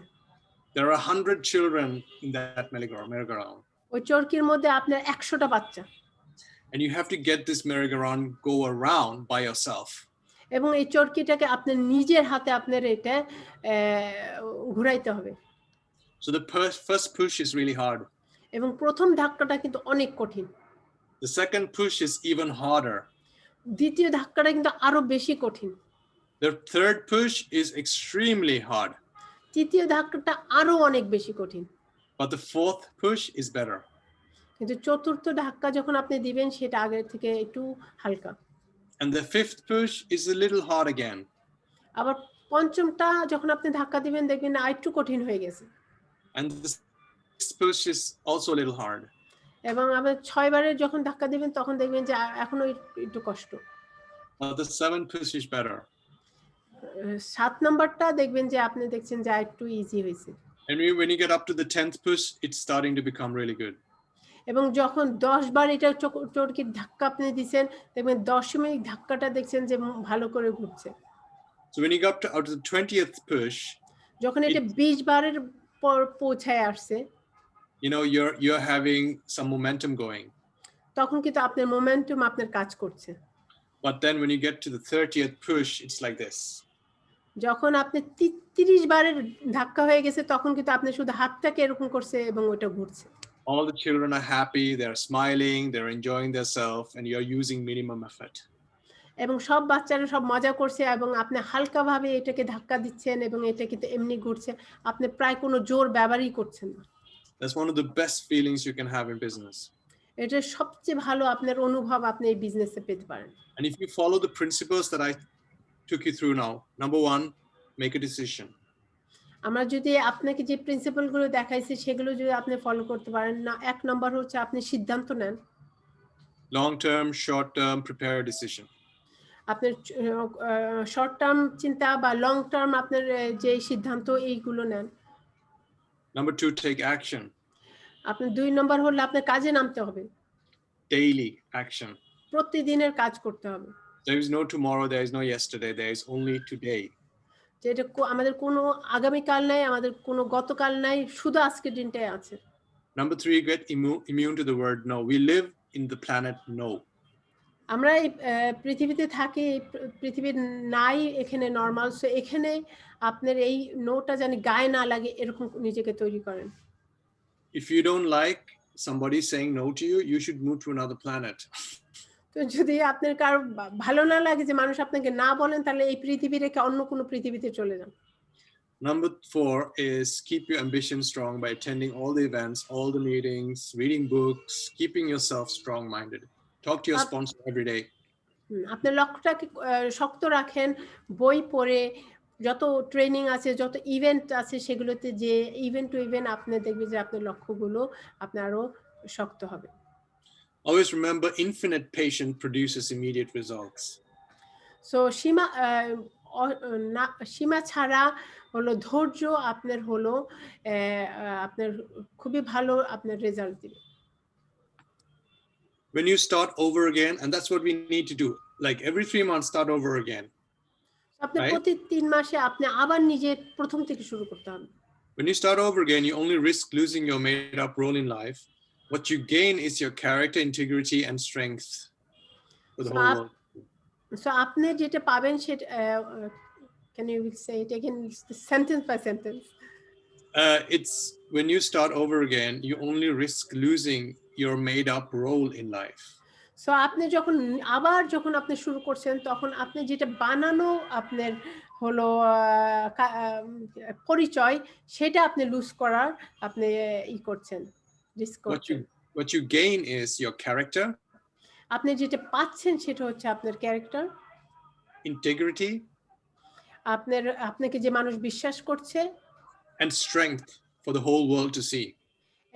There are 100 children in that merry-go-round. ওই চরকির মধ্যে আপনার 100টা বাচ্চা, And you have to get this merry-go-round go around by yourself. এবং এই চরকিটাকে আপনার নিজের হাতে আপনার এটা ঘুরাইতে হবে। So the first push is really hard. এবং প্রথম ধাক্কাটা কিন্তু অনেক কঠিন। The second push is even harder. দ্বিতীয় ধাক্কাটা কিন্তু আরো বেশি কঠিন। The third push is extremely hard. তৃতীয় ধাক্কাটা আরো অনেক বেশি কঠিন। But the fourth push is better. কিন্তু চতুর্থ ধাক্কা যখন আপনি দিবেন সেটা আগের থেকে একটু হালকা। And the fifth push is a little hard again. আবার পঞ্চমটা যখন আপনি ধাক্কা দিবেন দেখবেন না একটু কঠিন হয়ে গেছে। And the sixth push is also a little hard. এবং আবার 6 বারে যখন ধাক্কা দিবেন তখন দেখবেন যে এখনো একটু কষ্ট। But the seventh push is better. 7 নাম্বারটা দেখবেন যে আপনি দেখছেন যে একটু ইজি হয়েছে। And when you get up to the 10th push, it's starting to become really good. এবং যখন 10 বার এটা চরকির ধাক্কা আপনি দিবেন দেখবেন 10ম ধাক্কাটা দেখছেন যে ভালো করে ঘুরছে। So when you get up to the 20th push, যখন এটা 20 বারের পর পৌঁছায় আসছে, you're having some momentum going. তখন কিন্তু আপনার মোমেন্টাম আপনার কাজ করছে। But then when you get to the 30th push, it's like this. যখন আপনি 30 বারের ধাক্কা হয়ে গেছে তখন কিন্তু আপনি শুধু হাতটাকে এরকম করছে এবং ওটা ঘুরছে। All the children are happy, they're smiling, they're enjoying themselves, and you're using minimum effort. এবং সব বাচ্চারা সব মজা করছে এবং আপনি হালকাভাবে এটাকে ধাক্কা দিচ্ছেন এবং এটা কিন্তু এমনি ঘুরছে, আপনি প্রায় কোনো জোর ব্যবহারই করছেন না। That's one of the best feelings you can have in business. এটা সবচেয়ে ভালো আপনার অনুভব আপনি এই বিজনেসে পেতে পারেন। And if you follow the principles that I took you through now, number 1, make a decision. আমরা যদি আপনাকে যে প্রিন্সিপালগুলো দেখাইছি সেগুলো যদি আপনি ফলো করতে পারেন না, 1 নাম্বার হচ্ছে আপনি সিদ্ধান্ত নেন। Long term, short term, prepare a decision. আপনার শর্ট টার্ম চিন্তা বা লং টার্ম আপনার যে সিদ্ধান্ত এইগুলো নেন। Number 2, take action. আপনার 2 নম্বর হলো আপনার কাজে নামতে হবে। Daily action. প্রতিদিনের কাজ করতে হবে। There is no tomorrow, there is no yesterday, there is only today. যেটা আমাদের কোনো আগামীকাল নাই, আমাদের কোনো গতকাল নাই, শুধু আজকের দিনটাই আছে। Number 3, get immune to the word no. We live in the planet no. আমরা এই পৃথিবীতে থাকি, পৃথিবীর নাই এখানে নরমাল, সো এখানে আপনার এই নোটা জানি গায়ে না লাগে এরকম নিজেকে তৈরি করেন। If you don't like somebody saying no to you, you should move to another planet. তো যদি আপনার কারো ভালো না লাগে যে মানুষ আপনাকে না বলেন, তাহলে এই পৃথিবী রেখে অন্য কোনো পৃথিবীতে চলে যান। Number 4 is keep your ambition strong by attending all the events, all the meetings, reading books, keeping yourself strong-minded. Talk to your sponsor every day. আপনার লক্ষ্যটাকে শক্ত রাখেন, বই পড়ে, যত ট্রেনিং আছে, যত ইভেন্ট আছে, সেগুলোতে যে ইভেন্ট টু ইভেন্ট আপনি দেখবেন যে আপনার লক্ষ্যগুলো আপনার আরো শক্ত হবে। Always remember, infinite patience produces immediate results. So সীমা ছাড়া হলো ধৈর্য আপনার হলো আপনার খুবই ভালো আপনার রেজাল্ট দিবে। When you start over again, and that's what we need to do, like every 3 months, start over again. আপনি Right? প্রতি 3 মাসে আপনি আবার নিজের প্রথম থেকে শুরু করতে হবে। When you start over again, you only risk losing your made up role in life. What you gain is your character, integrity, and strength for the whole world. So আপনি যেটা পাবেন সেটা can you say it again, sentence by sentence? It's when you start over again, you only risk losing your made up role in life. So আপনি যখন আপনি শুরু করছেন, তখন আপনি যেটা বানানো আপনার হলো পরিচয়, সেটা আপনি লুজ করার আপনি ই করছেন, রিস্ক করছেন। What you gain is your character, আপনি যেটা পাচ্ছেন সেটা হচ্ছে আপনার ক্যারেক্টার, integrity, আপনাকে যে মানুষ বিশ্বাস করছে, and strength for the whole world to see.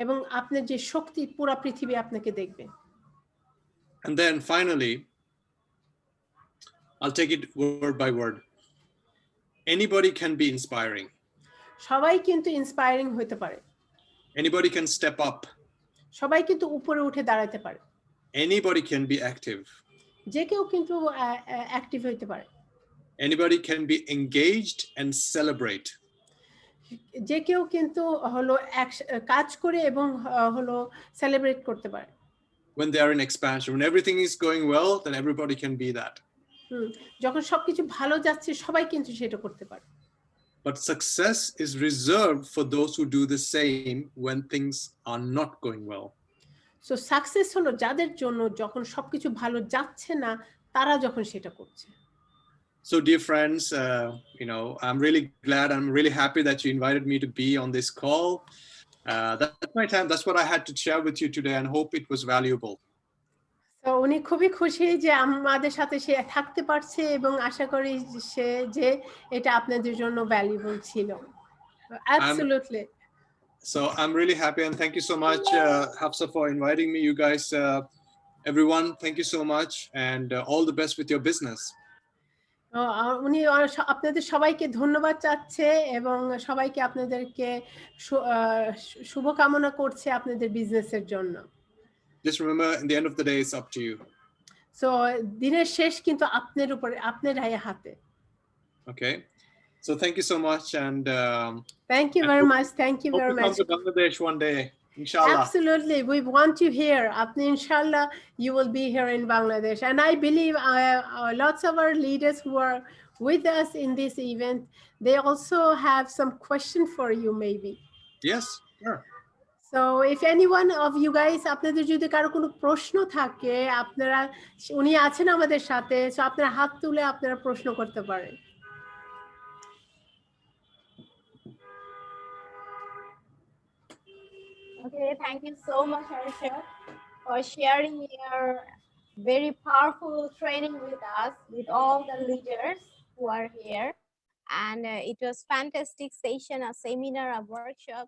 এবং আপনার যে শক্তি পুরো পৃথিবী আপনাকে দেখবে। And then finally, I'll take it word by word. Anybody can be inspiring. সবাই কিন্তু ইন্সপায়ারিং হতে পারে। Anybody can step up. সবাই কিন্তু উপরে উঠে দাঁড়াতে পারে। Anybody can be active. যে কেউ কিন্তু অ্যাক্টিভ হতে পারে। Anybody can be engaged and celebrate. যে কেউ কিন্তু হলো কাজ করে এবং হলো সেলিব্রেট করতে পারে। When they are in expansion, when everything is going well, then everybody can be that. যখন সবকিছু ভালো যাচ্ছে, সবাই কিন্তু সেটা করতে পারে। But success is reserved for those who do the same when things are not going well. So success হলো যাদের জন্য যখন সবকিছু ভালো যাচ্ছে না, তারা যখন সেটা করছে। So dear friends, I'm really glad, I'm really happy that you invited me to be on this call. That's my time. That's what I had to share with you today, and hope it was valuable. তো উনি খুবই খুশি যে আমাদের সাথে সে থাকতে পারছে, এবং আশা করি যে এটা আপনাদের জন্য ভ্যালুয়েবল ছিল। Absolutely. So I'm really happy, and thank you so much, Hafsa, for inviting me. You guys, everyone, thank you so much, and all the best with your business. উনি আপনাদের সবাইকে ধন্যবাদ চাচ্ছে, এবং সবাইকে আপনাদেরকে শুভকামনা করছে আপনাদের বিজনেসের জন্য। Just remember, in the end of the day, it's up to you. So দিনের শেষ কিন্তু আপনার উপরে, আপনার হাতে। Okay, so thank you so much, and thank you very much. Thank you very much. Hope to come to Bangladesh one day, inshallah. Absolutely, we want you here. Inshallah, you will be here in Bangladesh, and I believe lots of our leaders who are with us in this event, they also have some question for you, maybe. Yes, sure. So if anyone of you guys, আপনাদের যদি কারো কোনো প্রশ্ন থাকে, আপনারা, উনি আছেন আমাদের সাথে, সো আপনারা হাত তুলে আপনারা প্রশ্ন করতে পারেন। Okay, thank you so much, Arsha, for sharing your very powerful training with us, with all the leaders who are here. And it was fantastic session, a seminar, a workshop.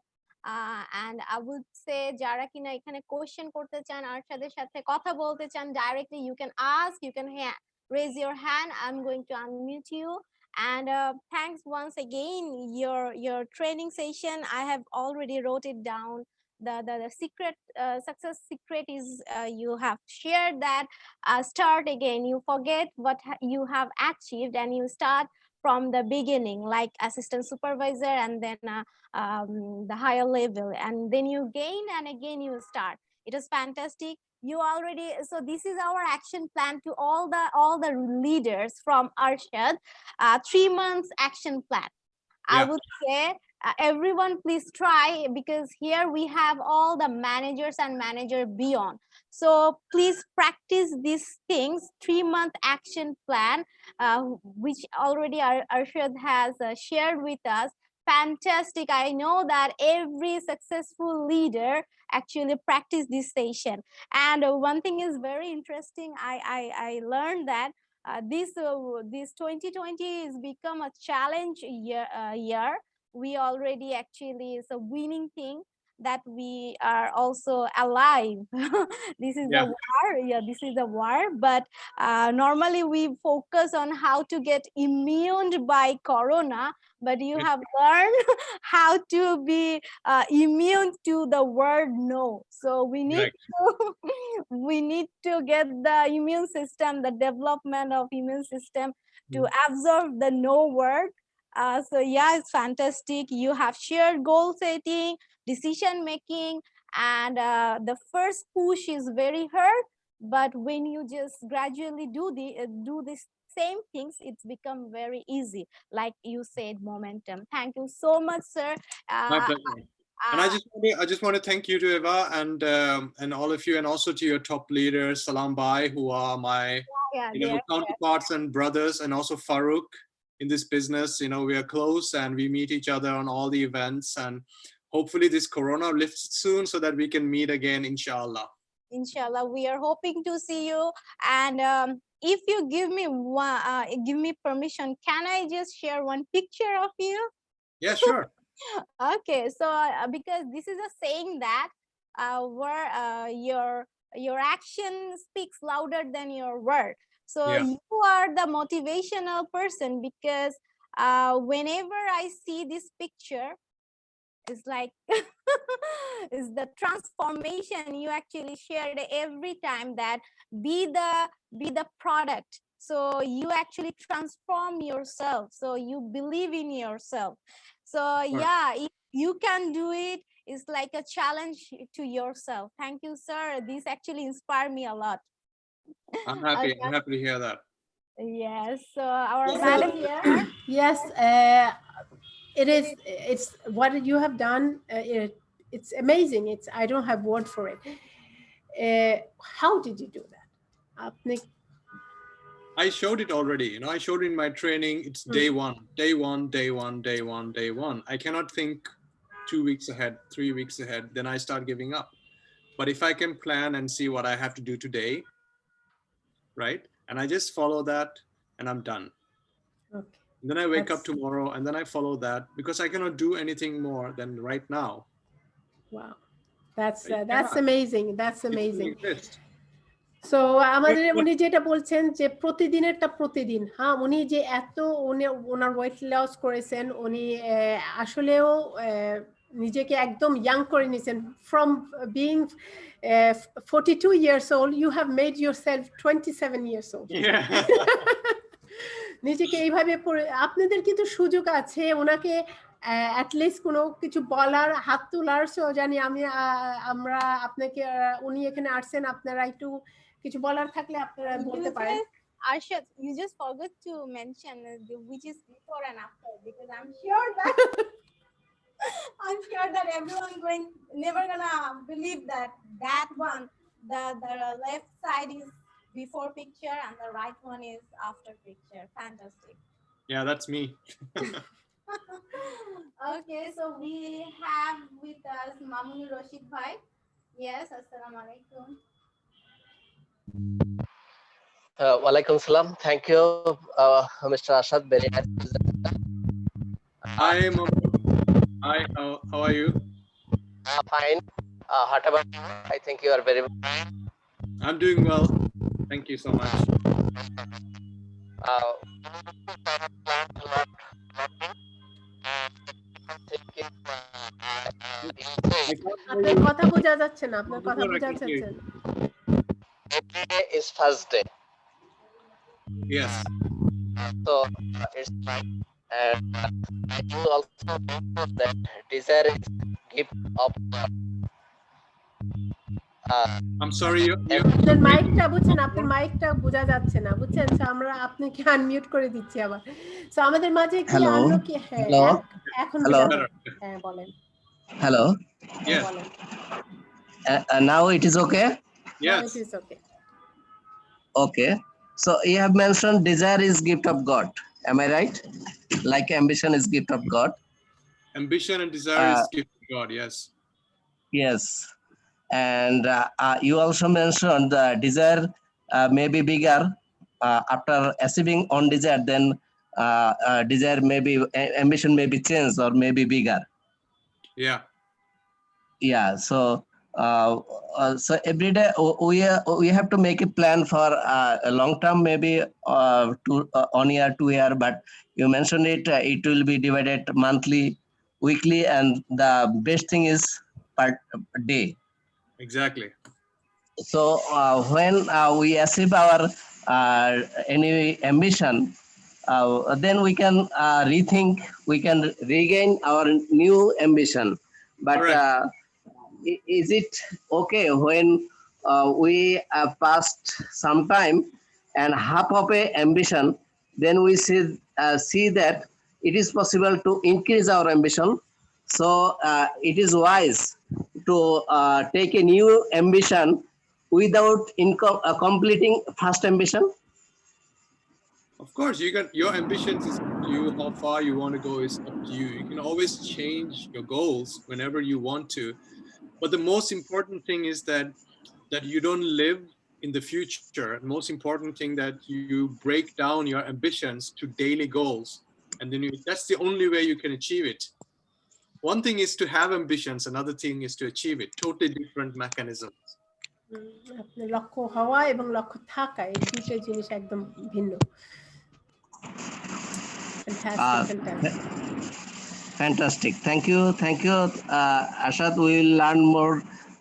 And I would say যারা কিনা এখানে question করতে চান, আরশাদের সাথে কথা বলতে চান, directly you can ask, you can raise your hand. I'm going to unmute you. And thanks once again, your training session, I have already wrote it down. The secret, success secret is you have shared that, start again, you forget what you have achieved and you start from the beginning, like assistant supervisor, and then the higher level, and then you gain, and again you start. It is fantastic. You already, so this is our action plan to all the leaders from Arshad, 3 months action plan. Yeah. I would say everyone please try, because here we have all the managers and manager beyond. So please practice these things, 3-month action plan, which already Arshad has shared with us. Fantastic. I know that every successful leader actually practice this session. And one thing is very interesting. I learned that this 2020 has become a challenge year. We already actually, it's a winning thing that we are also alive. This is a Yeah. war. Yeah, this is a war. But normally we focus on how to get immune by corona. But you Yeah. have learned how to be immune to the word no. So we need Right. to we need to get the immune system, the development of immune system to absorb the no word. So yeah, it's fantastic. You have shared goal setting, decision making, and the first push is very hard. But when you just gradually do this same things, it's become very easy. Like you said, momentum. Thank you so much, sir. My Uh, pleasure. And uh, I just want to thank you to Eva and all of you, and also to your top leaders, Salam Bhai, who are my yeah, counterparts and brothers, and also Farouk in this business. We are close and we meet each other on all the events, and hopefully this corona lifts soon so that we can meet again, inshallah. Inshallah, we are hoping to see you. And if you give me permission, can I just share one picture of you? Yeah, sure. Okay, so because this is a saying that where your action speaks louder than your word. So Yeah. you are the motivational person, because whenever I see this picture, it's like is the transformation you actually shared every time, that be the product. So you actually transform yourself, so you believe in yourself. So yeah, if you can do it, it's like a challenge to yourself. Thank you, sir. This actually inspired me a lot. I'm happy. Okay. I'm happy to hear that. Yes, so our So, madam here. yes, it's what you have done. It's amazing. I don't have word for it. How did you do that? Apne I showed it already. I showed in my training. It's day one, day one, day one, day one, day one. I cannot think 2 weeks ahead, 3 weeks ahead. Then I start giving up. But if I can plan and see what I have to do today, right? And I just follow that and I'm done. Okay. And then I wake up tomorrow and then I follow that, because I cannot do anything more than right now. Wow, that's Yeah. amazing. That's It doesn't amazing. exist. So আমাদের উনি যেটা বলছেন যে প্রতিদিনেরটা প্রতিদিন, হ্যাঁ, উনি যে ওনার weight loss করেছেন, উনি আসলেও নিজেকে একদম ইয়াং করে নিয়েছেন। From being 42 years old, you have made yourself 27 years old. Yeah. নিজেকে এইভাবে আপনাদের কিন্তু সুযোগ আছে ওনাকে অ্যাটলিস্ট কোনো কিছু বলার, হাত তোলার। সো জানি আমরা আপনাকে, উনি এখানে আসছেন, আপনারা একটু কিছু বলার থাকলে আপনারা বলতে পারেন। Arshad, you just forgot to mention which is before and after, because I'm sure that everyone never gonna believe that one, the left side is before picture and the right one is after picture. Fantastic. Yeah, that's me. Okay, so we have with us Mamun Rashid Bhai. Yes, assalamu alaikum. Walaikum salam. Thank you, Mr. Arshad. Very nice. Hi, Mamun. Hi, how are you? Fine. What about you? I think you are very well. I'm doing well. Thank you so much. আপনার কথা বোঝা যাচ্ছে না, আপনার কথা বোঝা যাচ্ছে না। Every day is Thursday. Yes. So it's fine. And I do also know that desire is gift of God. I'm sorry. আপনার মাইকটা বুঝছেন, আপনার মাইকটা বোঝা যাচ্ছে না, বুঝছেন? আমরা আপনাকে আনমিউট করে দিচ্ছি আবার। সো আমাদের মাঝে কি অন্য কি? হ্যাঁ, এখন হ্যাঁ বলেন। Hello. Yes. Now it is okay? Yes. It is okay. Okay. So you have mentioned desire is gift of God. Am I right? Like ambition is gift of God. Ambition and desire is gift of God. Yes. Yes. And you also mentioned the desire may be bigger after achieving on desire, then desire maybe ambition may be changed or maybe bigger. Yeah. Yeah, so so every day we have to make a plan for a long term, maybe 1 year, 2 year. But you mentioned it, it will be divided monthly, weekly, and the best thing is per day. Exactly. So when we achieve our any ambition, then we can rethink, we can regain our new ambition. But Correct. is it okay when we passed some time and half of a ambition, then we see that it is possible to increase our ambition. So it is wise to take a new ambition without completing first ambition. Of course, you can. Your ambitions is up to you. How far you want to go is up to you. You can always change your goals whenever you want to. But the most important thing is that you don't live in the future. The most important thing that you break down your ambitions to daily goals, and then that's the only way you can achieve it. One thing is to have ambitions, another thing is to achieve it. Totally different mechanisms. আপনার লক্ষ্য হওয়া এবং লক্ষ্য থাকা এই দুইটা জিনিস একদম ভিন্ন। Fantastic. Fantastic. Thank you. Ashad, we will learn more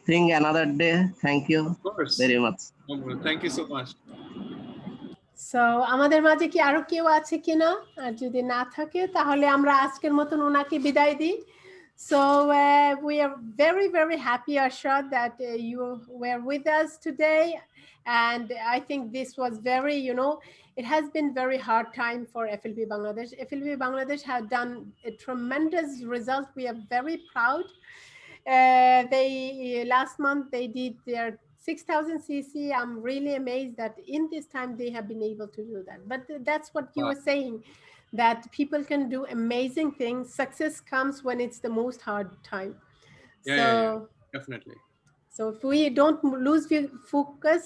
thing another day. Thank you very much. Thank you so much. So আমাদের মাঝে কি আরো কেউ আছে কিনা? আর যদি না থাকে তাহলে আমরা আজকের মতন ওনাকে বিদায় দিই। So we are very, very happy, Ashad, that you were with us today. And I think this was very, it has been very hard time for FLB Bangladesh. FLB Bangladesh have done a tremendous result. We are very proud. Last month they did their 6,000 cc. I'm really amazed that in this time they have been able to do that. But that's what you were saying, that people can do amazing things. Success comes when it's the most hard time. Yeah, definitely. So if we don't lose focus,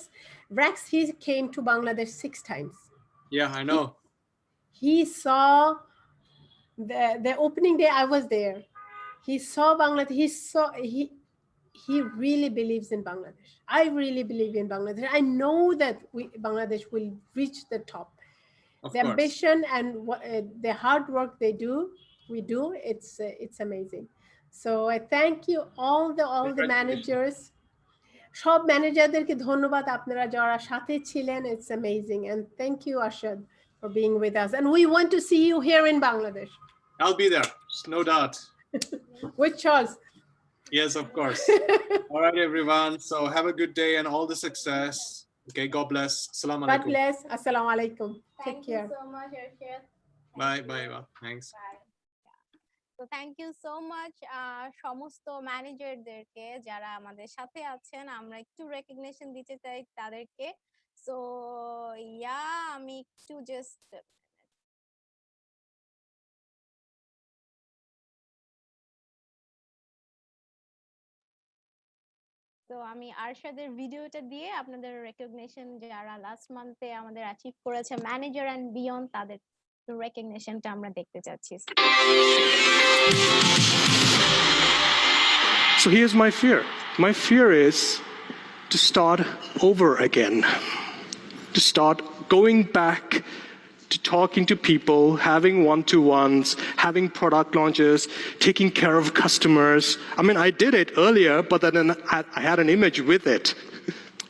Rex, he came to Bangladesh 6 times. Yeah, I know. He saw the opening day. I was there. He saw Bangladesh. He really believes in Bangladesh. I really believe in Bangladesh. I know that Bangladesh will reach the top. The ambition and the hard work we do, it's amazing. So I thank you all the managers. সব ম্যানেজারদেরকে ধন্যবাদ আপনারা যারা সাথে ছিলেন. It's amazing, and thank you, Ashad, for being with us. And we want to see you here in Bangladesh. I'll be there, no doubt. With Charles. Yes, of course. All right, everyone. So have a good day and all the success. Okay, God bless. Assalamu alaikum. God bless. Assalamu alaikum. Take care. Thank you so much, Arshad. Bye. Thanks. Bye. So thank you so much সমস্ত ম্যানেজারদেরকে যারা আমাদের সাথে আছেন। আমরা একটু recognition দিতে চাই তাদেরকে। সো আমি একটু জাস্ট তো আমি আরশাদের ভিডিওটা দিয়ে আপনাদের রেকগনিশন যারা লাস্ট মান্থে আমাদের অ্যাচিভ করেছে ম্যানেজার এন্ড বিয়ন্ড তাদের রেকগনিশনটা আমরা দেখতে যাচ্ছি। So here's my fear. My fear is to start over again, to start going back to talking to people, having one-to-ones, having product launches, taking care of customers. I mean, I did it earlier, but then I had an image with it.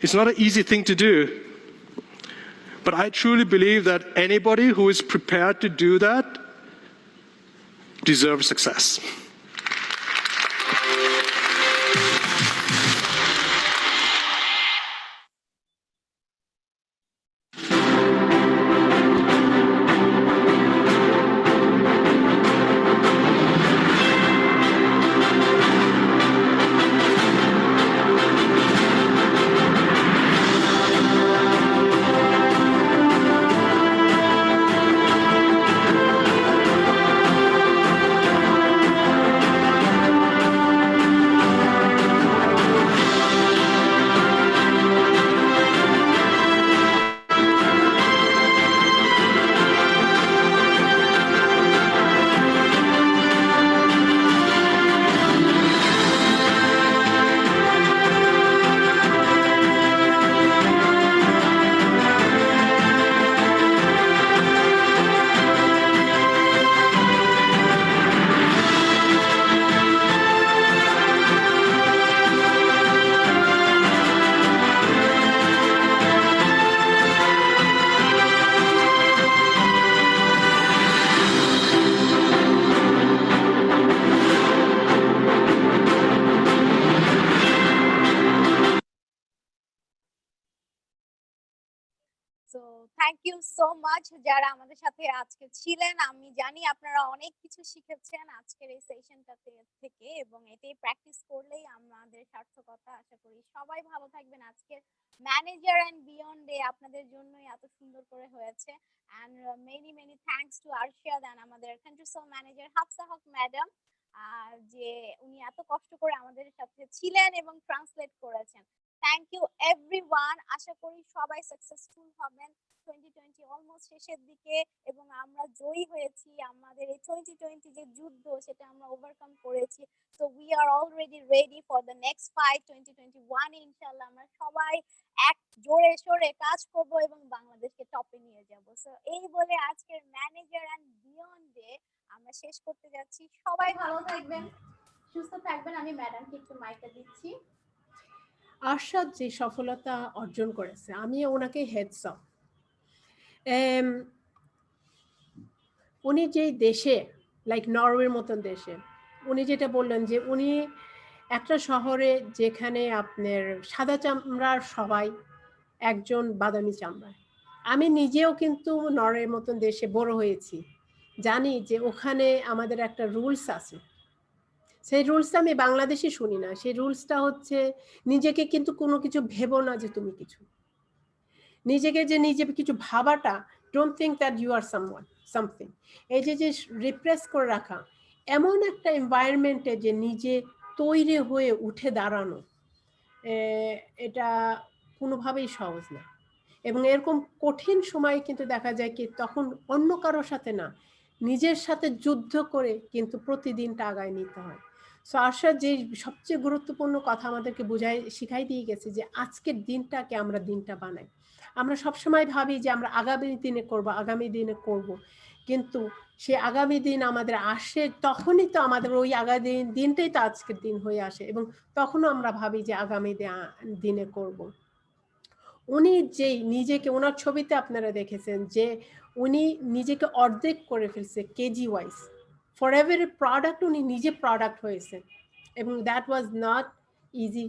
It's not an easy thing to do. But I truly believe that anybody who is prepared to do that deserves success. Thank you so much যারা আমাদের সাথে আজকে ছিলেন। আমি জানি আপনারা অনেক কিছু শিখেছেন আজকের এই সেশনটা থেকে, এবং এটাই প্র্যাকটিস করলেই আমাদের সার্থকতা। আশা করি সবাই ভালো থাকবেন। আজকের ম্যানেজার অ্যান্ড বিয়ন্ড ডে আপনাদের জন্যই এত সুন্দর করে হয়েছে। And many thanks to Arshad and আমাদের কান্ট্রি সোল ম্যানেজার হাফসা হক ম্যাডাম, যে উনি এত কষ্ট করে আমাদের সাথে ছিলেন এবং ট্রান্সলেট করেছেন। Thank you everyone. আশা করি সবাই সাকসেসফুল হবেন। 2020 অলমোস্ট শেষের দিকে এবং আমরা জয়ী হয়েছি। আমাদের এই 2020 যে যুদ্ধ সেটা আমরা ওভারকাম করেছি। So we are already ready for the next fight 2021 এ ইনশাআল্লাহ আমরা সবাই এক জোরে সোরে কাজ করব এবং বাংলাদেশকে টপে নিয়ে যাব। সো এই বলে আজকের ম্যানেজার এন্ড বিয়ন্ড ডে আমরা শেষ করতে যাচ্ছি। সবাই ভালো থাকবেন, সুস্থ থাকবেন। আমি ম্যাডামকে একটু মাইকটা দিচ্ছি। আরশাদ যে সফলতা অর্জন করেছে, আমি ওনাকে হেডস অফ। উনি যেই দেশে, লাইক নরওয়ের মতন দেশে, উনি যেটা বললেন যে উনি একটা শহরে যেখানে আপনার সাদা চামড়ার সবাই, একজন বাদামি চামড়ায়। আমি নিজেও কিন্তু নরওয়ের মতন দেশে বড় হয়েছি, জানি যে ওখানে আমাদের একটা রুলস আছে। সেই রুলসটা আমি বাংলাদেশে শুনি না। সেই রুলসটা হচ্ছে নিজেকে কিন্তু কোনো কিছু ভেবো না যে তুমি কিছু, নিজেকে যে নিজে কিছু ভাবাটা, don't think that you are someone something. এই যে যে রিপ্রেস করে রাখা, এমন একটা এনভায়রনমেন্টে যে নিজে তৈরি হয়ে উঠে দাঁড়ানো, এটা কোনোভাবেই সহজ না। এবং এরকম কঠিন সময়ে কিন্তু দেখা যায় কি তখন অন্য কারোর সাথে না, নিজের সাথে যুদ্ধ করে কিন্তু প্রতিদিনটা আগায় নিতে হয়। সো আরশাদ যে সবচেয়ে গুরুত্বপূর্ণ কথা আমাদেরকে শিখাই দিয়ে গেছে যে আজকের দিনটাকে আমরা দিনটা বানাই। আমরা সবসময় ভাবি যে আমরা আগামী দিনে করব, কিন্তু সে আগামী দিন আমাদের আসে তখনই তো আমাদের ওই আগামী দিনটাই তো আজকের দিন হয়ে আসে, এবং তখনও আমরা ভাবি যে আগামী দিনে করব। উনি যেই নিজেকে, ওনার ছবিতে আপনারা দেখেছেন যে উনি নিজেকে অর্ধেক করে ফেলছে KG wise. For every product উনি নিজে প্রোডাক্ট হয়েছে, এবং that was not easy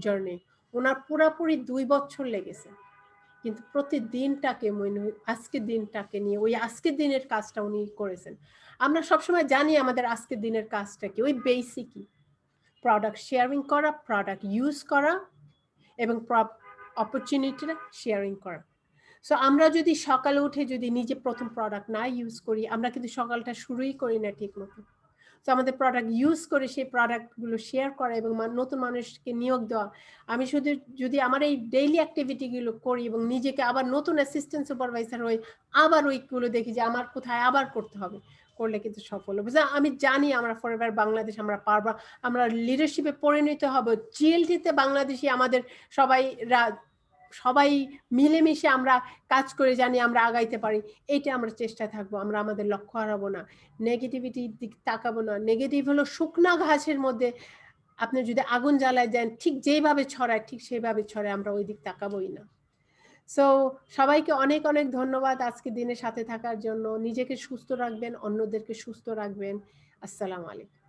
journey. ওনার পুরাপুরি 2 বছর লেগেছে, কিন্তু প্রতিদিনটাকে আজকের দিনটাকে নিয়ে ওই আজকের দিনের কাজটা উনি করেছেন। আমরা সবসময় জানি আমাদের আজকের দিনের কাজটা কি, ওই বেসিকই প্রোডাক্ট শেয়ারিং করা, প্রোডাক্ট ইউজ করা এবং অপরচুনিটিটা শেয়ারিং করা। সো আমরা যদি সকালে উঠে যদি নিজে প্রথম প্রোডাক্ট না ইউজ করি, আমরা কিন্তু সকালটা শুরুই করি না ঠিক মতো। তো আমাদের প্রোডাক্ট ইউজ করে সেই প্রোডাক্টগুলো শেয়ার করা এবং নতুন মানুষকে নিয়োগ দেওয়া। আমি শুধু যদি আমার এই ডেইলি অ্যাক্টিভিটিগুলো করি এবং নিজেকে আবার নতুন অ্যাসিস্ট্যান্ট সুপারভাইজার হই, আবার ওইগুলো দেখি যে আমার কোথায় আবার করতে হবে, করলে কিন্তু সফল হবে। আমি জানি আমরা ফরএভার বাংলাদেশ আমরা পারবো, আমরা লিডারশিপে পরিণত হব। জিএলটিতে বাংলাদেশি আমাদের সবাই মিলেমিশে আমরা কাজ করে জানি আমরা আগাইতে পারি, এইটা আমরা চেষ্টায় থাকবো। আমরা আমাদের লক্ষ্য হারাবো না, নেগেটিভিটির দিক তাকাবো না। নেগেটিভ হলো শুকনা ঘাসের মধ্যে আপনি যদি আগুন জ্বালায় দেন, ঠিক যেভাবে ছড়ায় ঠিক সেভাবে ছড়ায়, আমরা ওই দিক তাকাবোই না। সো সবাইকে অনেক অনেক ধন্যবাদ আজকে দিনের সাথে থাকার জন্য। নিজেকে সুস্থ রাখবেন, অন্যদেরকে সুস্থ রাখবেন। আসসালামু আলাইকুম।